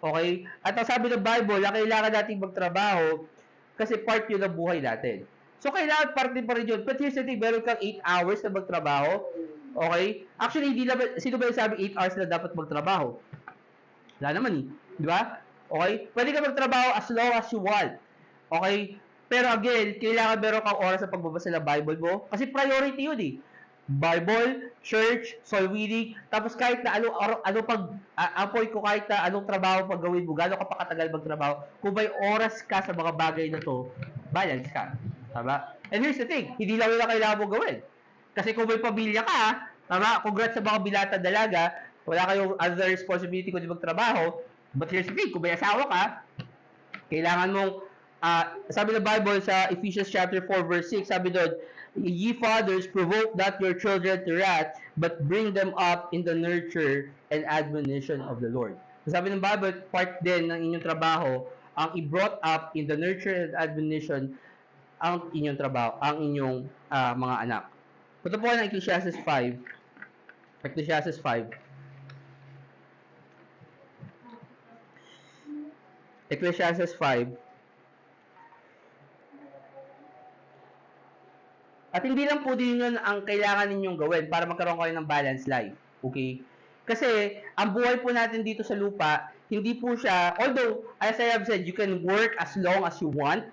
Okay? At ang sabi ng Bible, na kailangan natin magtrabaho kasi part yun ng buhay natin. So, kailangan parte pa rin yun. But here's the thing, meron kang 8 hours na magtrabaho. Okay? Actually, sino ba yung sabi 8 hours na dapat magtrabaho? Wala naman eh. Di ba? Okay? Pwede ka magtrabaho as long as you want. Okay? Pero again, kailangan meron kang oras sa pagbabasa ng Bible mo. Kasi priority yun eh. Bible, church, soul winning, tapos kahit na point ko kahit na anong trabaho pag gawin mo, gano'n ka pa katagal magtrabaho, kung may oras ka sa mga bagay na to, balance ka. Tama? And here's the thing, hindi lang nila kailangan mo gawin. Kasi kung may pamilya ka, tama? Congrats sa mga binata dalaga, wala kayong other responsibility kundi magtrabaho, but here's the thing, kung may asawa ka, kailangan mong sabi ng Bible sa Ephesians chapter 4 verse 6, sabi doon, ye fathers, provoke not your children to wrath, but bring them up in the nurture and admonition of the Lord. So, sabi ng Bible, part din ng inyong trabaho, ang i-brought up in the nurture and admonition ang inyong trabaho, ang inyong mga anak. Punta po ng Ecclesiastes 5. Ecclesiastes 5. Ecclesiastes 5. At hindi lang po din yun ang kailangan ninyong gawin para magkaroon kayo ng balanced life. Okay? Kasi, ang buhay po natin dito sa lupa, hindi po siya, although, as I have said, you can work as long as you want.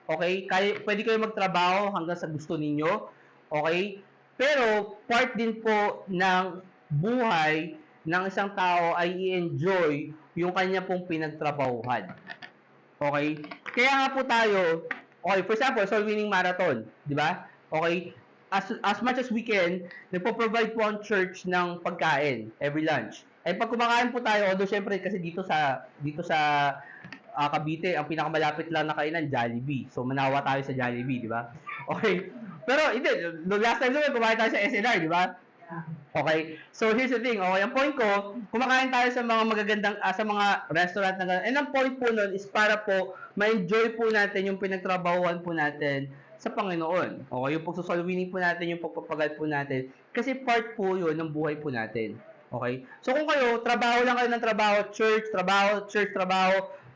Okay? Pwede kayo magtrabaho hanggang sa gusto ninyo. Okay? Pero, part din po ng buhay ng isang tao ay i-enjoy yung kanya pong pinagtrabahuhan. Okay? Kaya nga po tayo, okay, for example, soul winning marathon, di ba? Okay, as much as we can, nagpo-provide po ang church ng pagkain every lunch. Pag kumakain po tayo, although syempre kasi dito sa Cavite, ang pinakamalapit lang na kainan Jollibee. So manawa tayo sa Jollibee, di ba? Okay. Pero hindi, last time naman kumain tayo sa SNR, di ba? Okay. So here's the thing, okay, ang point ko, kumakain tayo sa mga magagandang sa mga restaurant na ganun. And ang point po nun is para po ma-enjoy po natin yung pinagtrabahuan po natin sa Panginoon. Okay, yung pagsusolwining po natin, yung pagpapagal po natin. Kasi part po yun ng buhay po natin. Okay? So kung kayo, trabaho lang kayo ng trabaho, church, trabaho,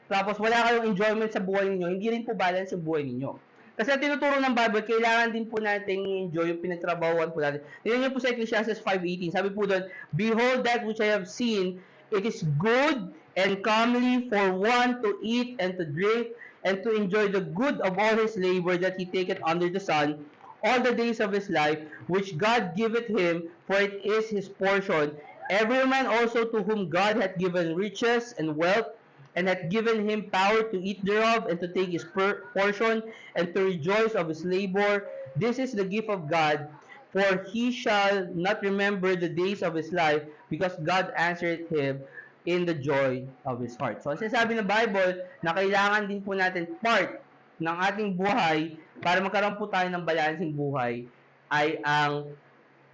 tapos wala kayong enjoyment sa buhay ninyo, hindi rin po balance yung buhay ninyo. Kasi ang tinuturo ng Bible, kailangan din po natin enjoy yung pinagtrabahuan po natin. Tingnan niyo po sa Ecclesiastes 5:18. Sabi po doon, behold that which I have seen, it is good and comely for one to eat and to drink, and to enjoy the good of all his labor that he taketh under the sun, all the days of his life, which God giveth him, for it is his portion. Every man also to whom God hath given riches and wealth, and hath given him power to eat thereof, and to take his portion, and to rejoice of his labor. This is the gift of God, for he shall not remember the days of his life, because God answered him in the joy of his heart. So, sinasabi ng Bible na kailangan din po natin part ng ating buhay para magkaroon po tayo ng balancing buhay ay ang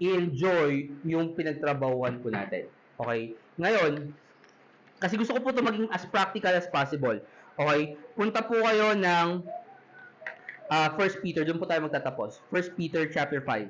i-enjoy yung pinagtrabahuan po natin. Okay? Ngayon, kasi gusto ko po ito maging as practical as possible. Okay? Punta po kayo ng 1 Peter, doon po tayo magtatapos. 1 Peter chapter 5.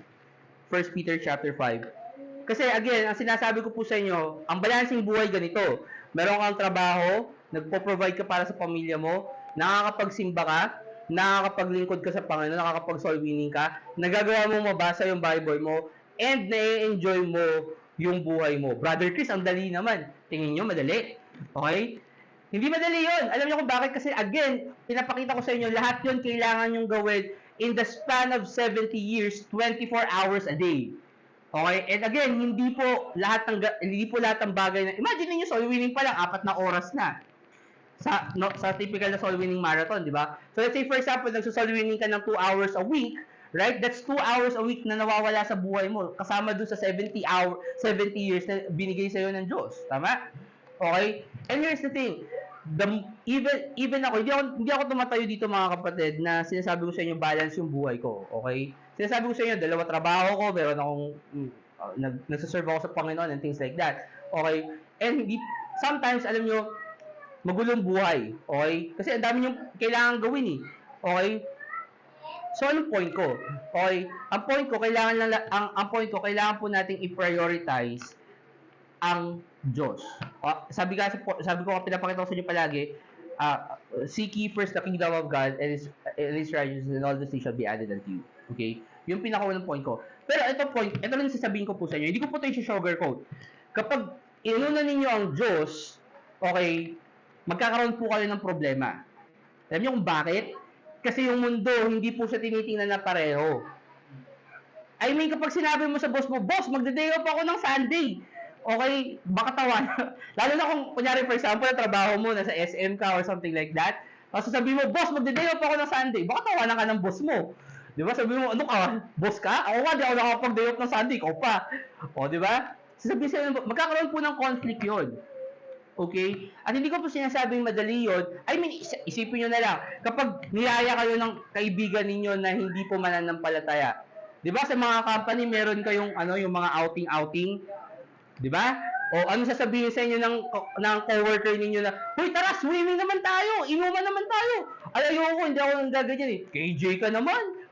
1 Peter chapter 5. Kasi again, ang sinasabi ko po sa inyo, ang balancing buhay ganito. Meron kang trabaho, nagpo-provide ka para sa pamilya mo, nakakapagsimba ka, nakakapaglingkod ka sa Panginoon, nakakapag-soul winning ka, nagagawa mo mabasa yung Bible mo, and na-enjoy mo yung buhay mo. Brother Chris, ang dali naman. Tingin nyo, madali. Okay? Hindi madali yun. Alam niyo kung bakit? Kasi again, pinapakita ko sa inyo, lahat yun kailangan yung gawin in the span of 70 years, 24 hours a day. Okay? And again, hindi po lahat ng bagay na, imagine niyo soul winning pa lang, 4 na oras na. Sa typical na soul winning marathon, di ba? So let's say for example, nagso-soul winning ka ng 2 hours a week, right? That's 2 hours a week na nawawala sa buhay mo, kasama doon sa 70 years na binigay sa iyo ng Diyos. Tama? Okay? And here's the thing, even ako, hindi ako tumatayo dito mga kapatid na sinasabi ko sa inyo balance yung buhay ko. Okay? Sinasabi ko sa inyo, 2 trabaho ko, meron akong nagsaserve ako sa Panginoon and things like that. Okay? And sometimes, alam nyo, magulong buhay. Okay? Kasi ang dami yung kailangan gawin eh. Okay? So, anong point ko? Okay? Ang point ko, kailangan po nating i-prioritize ang Diyos. Sabi ko, pinapakita ko sa inyo palagi, seek ye first the kingdom of God and His righteousness, and all these things shall be added unto you. Okay? Yung pinakaunang point ko. Pero ito lang sasabihin ko po sa inyo, hindi ko po ito i-sugarcoat. Kapag inuna ninyo ang Diyos, okay, magkakaroon po kayo ng problema. Alam niyo kung bakit? Kasi yung mundo, hindi po siya tinitingnan na pareho. I mean, kapag sinabi mo sa boss mo, boss, magde-day off ako ng Sunday. Okay, baka tawanan. Lalo na kung, kunyari, for example, trabaho mo, nasa SM ka or something like that. Tapos sabihin mo, boss, magde-day off ako ng Sunday. Baka tawanan ka ng boss mo. Di ba? Sabihin mo, ano ka? Boss ka? Ako nga, di ako nakapag-day off ng Sunday. Ikaw pa. O, di ba? Sabihin sa'yo, magkakaroon po ng conflict yun. Okay? At hindi ko po sinasabing madali yun. I mean, isipin nyo na lang, kapag niyaya kayo ng kaibigan ninyo na hindi po mananampalataya, di ba, sa mga company, meron kayong, yung mga outing-outing, di ba? O ano sasabihin sa inyo ng coworker ninyo na, "Hoy, tara, swimming naman tayo, inuman naman tayo." Ayoko, hindi ako nang gaganyan eh. KJ ka naman.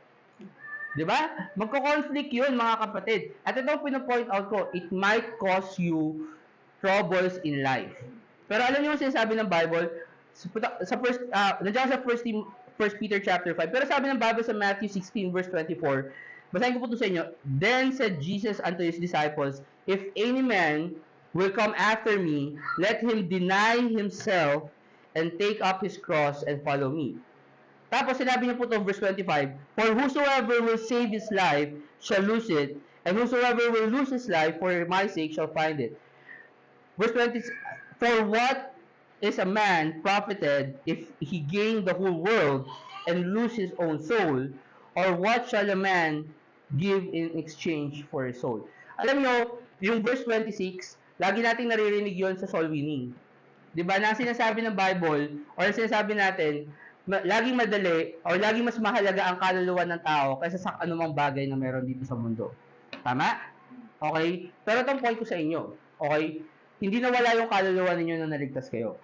Di ba? Magko-conflict yun, mga kapatid. At ito ang pinapoint out ko, it might cause you troubles in life. Pero alam niyo yung sinasabi ng Bible, nandiyan sa 1 Peter chapter 5, pero sabi ng Bible sa Matthew 16 verse 24, basahin ko po ito sa inyo. Then said Jesus unto his disciples, "If any man will come after me, let him deny himself and take up his cross and follow me." Tapos sinabi niya po ito, verse 25, "For whosoever will save his life shall lose it, and whosoever will lose his life for my sake shall find it." Verse 20, "For what is a man profited if he gain the whole world and lose his own soul? Or what shall a man give in exchange for his soul?" Alam nyo, yung verse 26, lagi nating naririnig yon sa soul winning. Diba? Na sinasabi ng Bible, or sinasabi natin, laging madali, or laging mas mahalaga ang kaluluwa ng tao kaysa sa anumang bagay na meron dito sa mundo. Tama? Okay? Pero itong point ko sa inyo, okay? Hindi nawala yung kaluluwa ninyo na naligtas kayo.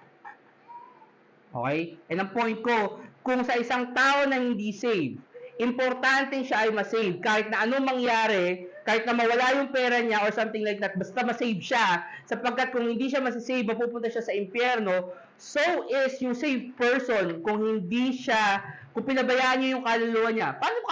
Okay? And ang point ko, kung sa isang tao na hindi saved, importante siya ay masave. Kahit na anong mangyari, kahit na mawala yung pera niya or something like that, basta masave siya. Sapagkat kung hindi siya masasave, mapupunta siya sa impyerno. So is yung saved person, kung pinabayaan niyo yung kaluluwa niya. Paano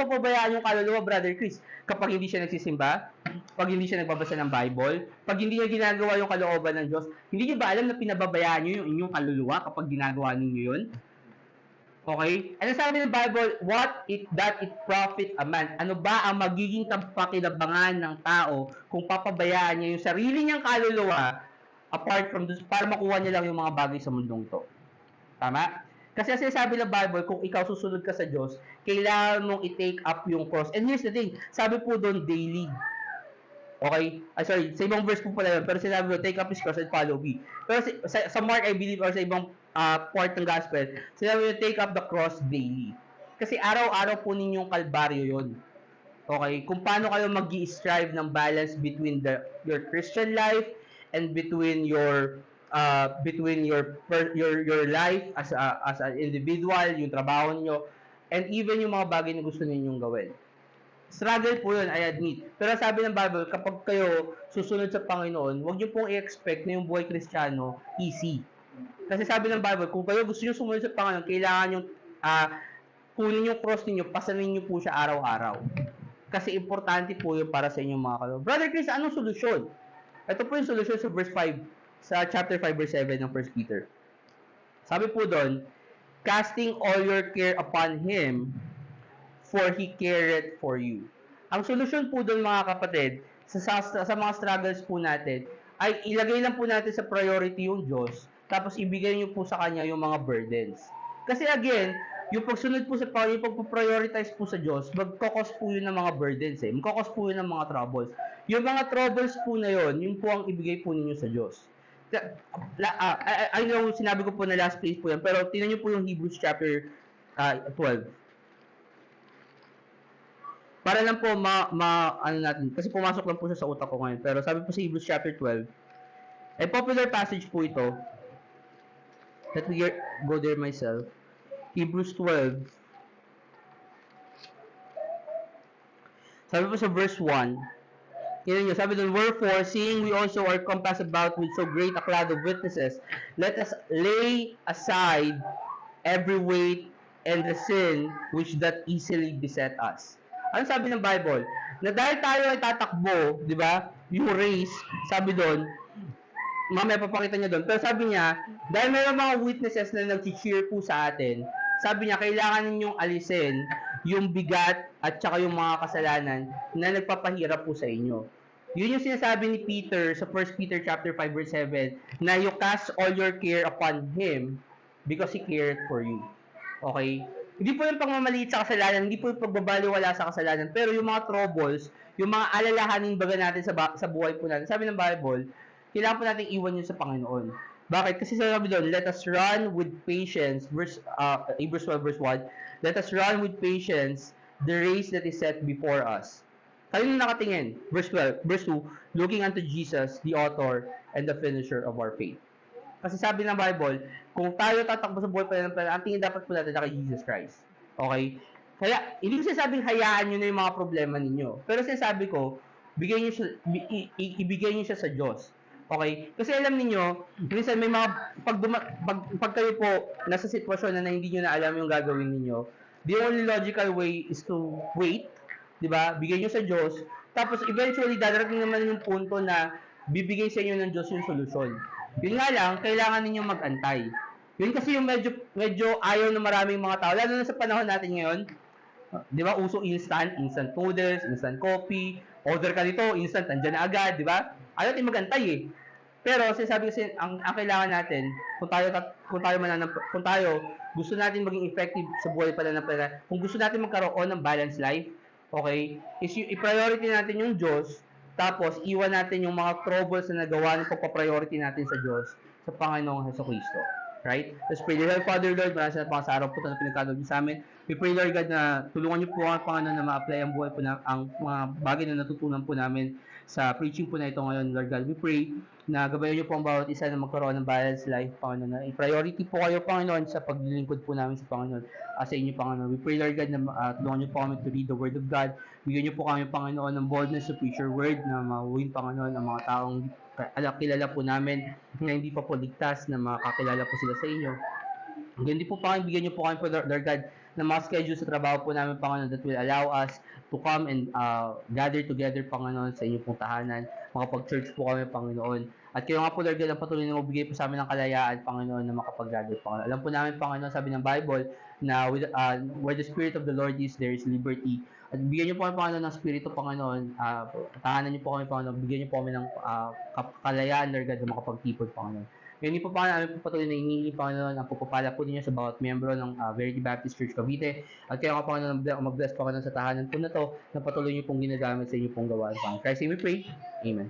papabayaan yung kaluluwa, Brother Chris? Kapag hindi siya nagsisimba, pag hindi siya nagbabasa ng Bible, pag hindi niya ginagawa yung kalooban ng Diyos, hindi niyo ba alam na pinababayaan niyo yung inyong kaluluwa kapag ginagawa ninyo yun? Okay? Ano sabi ng Bible? What that it profit a man? Ano ba ang magiging kapakinabangan ng tao kung papabayaan niya yung sarili niyang kaluluwa apart from this, para makuha niya lang yung mga bagay sa mundong to? Tama? Kasi sinasabi ng Bible, kung ikaw susunod ka sa Diyos, kailangan mong i-take up yung cross. And here's the thing, sabi po doon, daily. Okay? Sorry, sa ibang verse po pala yun, pero sinabi mo, take up his cross and follow me. Pero sa Mark, I believe, or sa ibang part ng gospel, sinabi mo, take up the cross daily. Kasi araw-araw po ninyong kalbaryo yon. Okay? Kung paano kayo mag-i-strive ng balance between your Christian life and between your life as an individual, yung trabaho niyo, and even yung mga bagay na gusto ninyong gawin. Struggle po yun, I admit. Pero sabi ng Bible, kapag kayo susunod sa Panginoon, huwag niyo pong i-expect na yung buhay Kristiyano easy. Kasi sabi ng Bible, kung kayo gusto niyo sumunod sa Panginoon, kailangan yung kunin yung cross niyo, pasanin niyo po siya araw-araw. Kasi importante po yun para sa inyong mga kaloob. Brother Chris, anong solusyon? Ito po yung solusyon sa verse 5, sa chapter 5, verse 7 ng 1 Peter. Sabi po doon, casting all your care upon Him, for He careth for you. Ang solusyon po doon mga kapatid, sa mga struggles po natin, ay ilagay lang po natin sa priority yung Diyos, tapos ibigay niyo po sa Kanya yung mga burdens. Kasi again, yung pagsunod po sa Panginoon, yung pagpo-prioritize po sa Diyos, magkakos po yun ng mga burdens magkakos po yun ng mga troubles. Yung mga troubles po na yun, yun po ang ibigay po ninyo sa Diyos. I know, sinabi ko po na last place po yan, pero tingnan niyo po yung Hebrews chapter 12. Para lang po ano natin, kasi pumasok lang po siya sa utak ko ngayon, pero sabi po sa Hebrews chapter 12, a popular passage po ito. Let me go there myself. Hebrews 12. Sabi po sa verse 1, yun nyo, sabi doon, wherefore, seeing we also are compassed about with so great a cloud of witnesses, let us lay aside every weight and the sin which that easily beset us. Ano sabi ng Bible? Na dahil tayo ay tatakbo, di ba? Yung race, sabi doon, mamaya papakita niya doon, pero sabi niya, dahil mayroong mga witnesses na nag-cheer po sa atin, sabi niya, kailangan ninyong alisin yung bigat at saka yung mga kasalanan na nagpapahirap po sa inyo. Yun yung sinasabi ni Peter sa 1 Peter chapter 5 verse 7 na you cast all your care upon Him because He cared for you. Okay? Hindi po yung pagmamaliit sa kasalanan, hindi po yung pagbabaliwala sa kasalanan, pero yung mga troubles, yung mga alalahanin baga natin sa buhay po natin. Sabi ng Bible, kailangan po natin iwan yun sa Panginoon. Bakit? Kasi sabi doon, let us run with patience, Hebrews 12 verse 1, let us run with patience the race that is set before us. Tayo nung nakatingin, verse 12, verse 2, looking unto Jesus, the author and the finisher of our faith. Kasi sabi ng Bible, kung tayo tatakbo sa buhay pa ang tingin dapat po natin na kay Jesus Christ. Okay? Kaya, hindi ko sinasabing hayaan nyo na yung mga problema ninyo. Pero sinasabi ko, ibigay nyo siya sa Diyos. Okay? Kasi alam niyo, minsan may mga pag kayo po nasa sitwasyon na hindi niyo na alam yung gagawin niyo, the only logical way is to wait, 'di ba? Bigay niyo sa Diyos, tapos eventually darating naman yung punto na bibigay sa inyo ng Diyos yung solusyon. Yun nga lang, kailangan niyo mag-antay. Yun kasi yung medyo ayaw ng maraming mga tao, lalo na sa panahon natin ngayon. 'Di ba? Uso instant noodles, instant coffee, order ka nito, instant nandiyan na agad, 'di ba? Ayaw natin mag-antay eh. Pero sinasabi kasi ang kailangan natin kung tayo gusto natin maging effective sa buhay pananampalataya, kung gusto natin magkaroon ng balanced life, okay? Is i-priority natin yung Diyos, tapos iwan natin yung mga troubles na nagawa ng pagpa-priority natin sa Diyos sa Panginoong Jesucristo. Right? Let's pray. Dear Father Lord, maraming salamat sa araw po na pinagkaloob niyo sa amin. We pray, Lord God, na tulungan niyo po ang Panginoon na ma-apply ang buhay po ang mga bagay na natutunan po namin sa preaching po na ito ngayon, Lord God. We pray na gabayan niyo po ang bawat isa na magkaroon ng balanced life, Panginoon. Na i-priority po kayo, Panginoon, sa paglilingkod po namin sa Panginoon, sa inyo, Panginoon. We pray, Lord God, na tulungan niyo po kami to read the Word of God. Bigyan niyo po kami, Panginoon, ng boldness to preach your Word, na mauwin, Panginoon, ang mga taong kilala po namin na hindi pa po ligtas na makakilala po sila sa inyo. Hindi po pa bigyan niyo po kami po, Lord God, na mga schedule sa trabaho po namin, Panginoon, that will allow us to come and gather together, Panginoon, sa inyong pong tahanan. Makapag-church po kami, Panginoon. At kayo nga po, Lord God, ang patuloy na magbigay po sa amin ng kalayaan, Panginoon, na makapag-gather, Panginoon. Alam po namin, Panginoon, sabi ng Bible, na where the Spirit of the Lord is, there is liberty. At bigyan niyo po kami, Panginoon, ng Spirito, Panginoon. Tahanan niyo po kami, Panginoon. Bigyan niyo po kami ng kalayaan, Lord God, na makapagtipod, Panginoon. Ngayon po, Panginoon, amin po patuloy na hinihingi, Panginoon, ang pagpapala po ninyo sa bawat miyembro ng Verity Baptist Church Cavite. At kaya nga, Panginoon, mag-bless, Panginoon, sa tahanan po na to, na patuloy niyo pong ginagamit sa inyo pong gawain, Panginoon. Christ, we pray. Amen.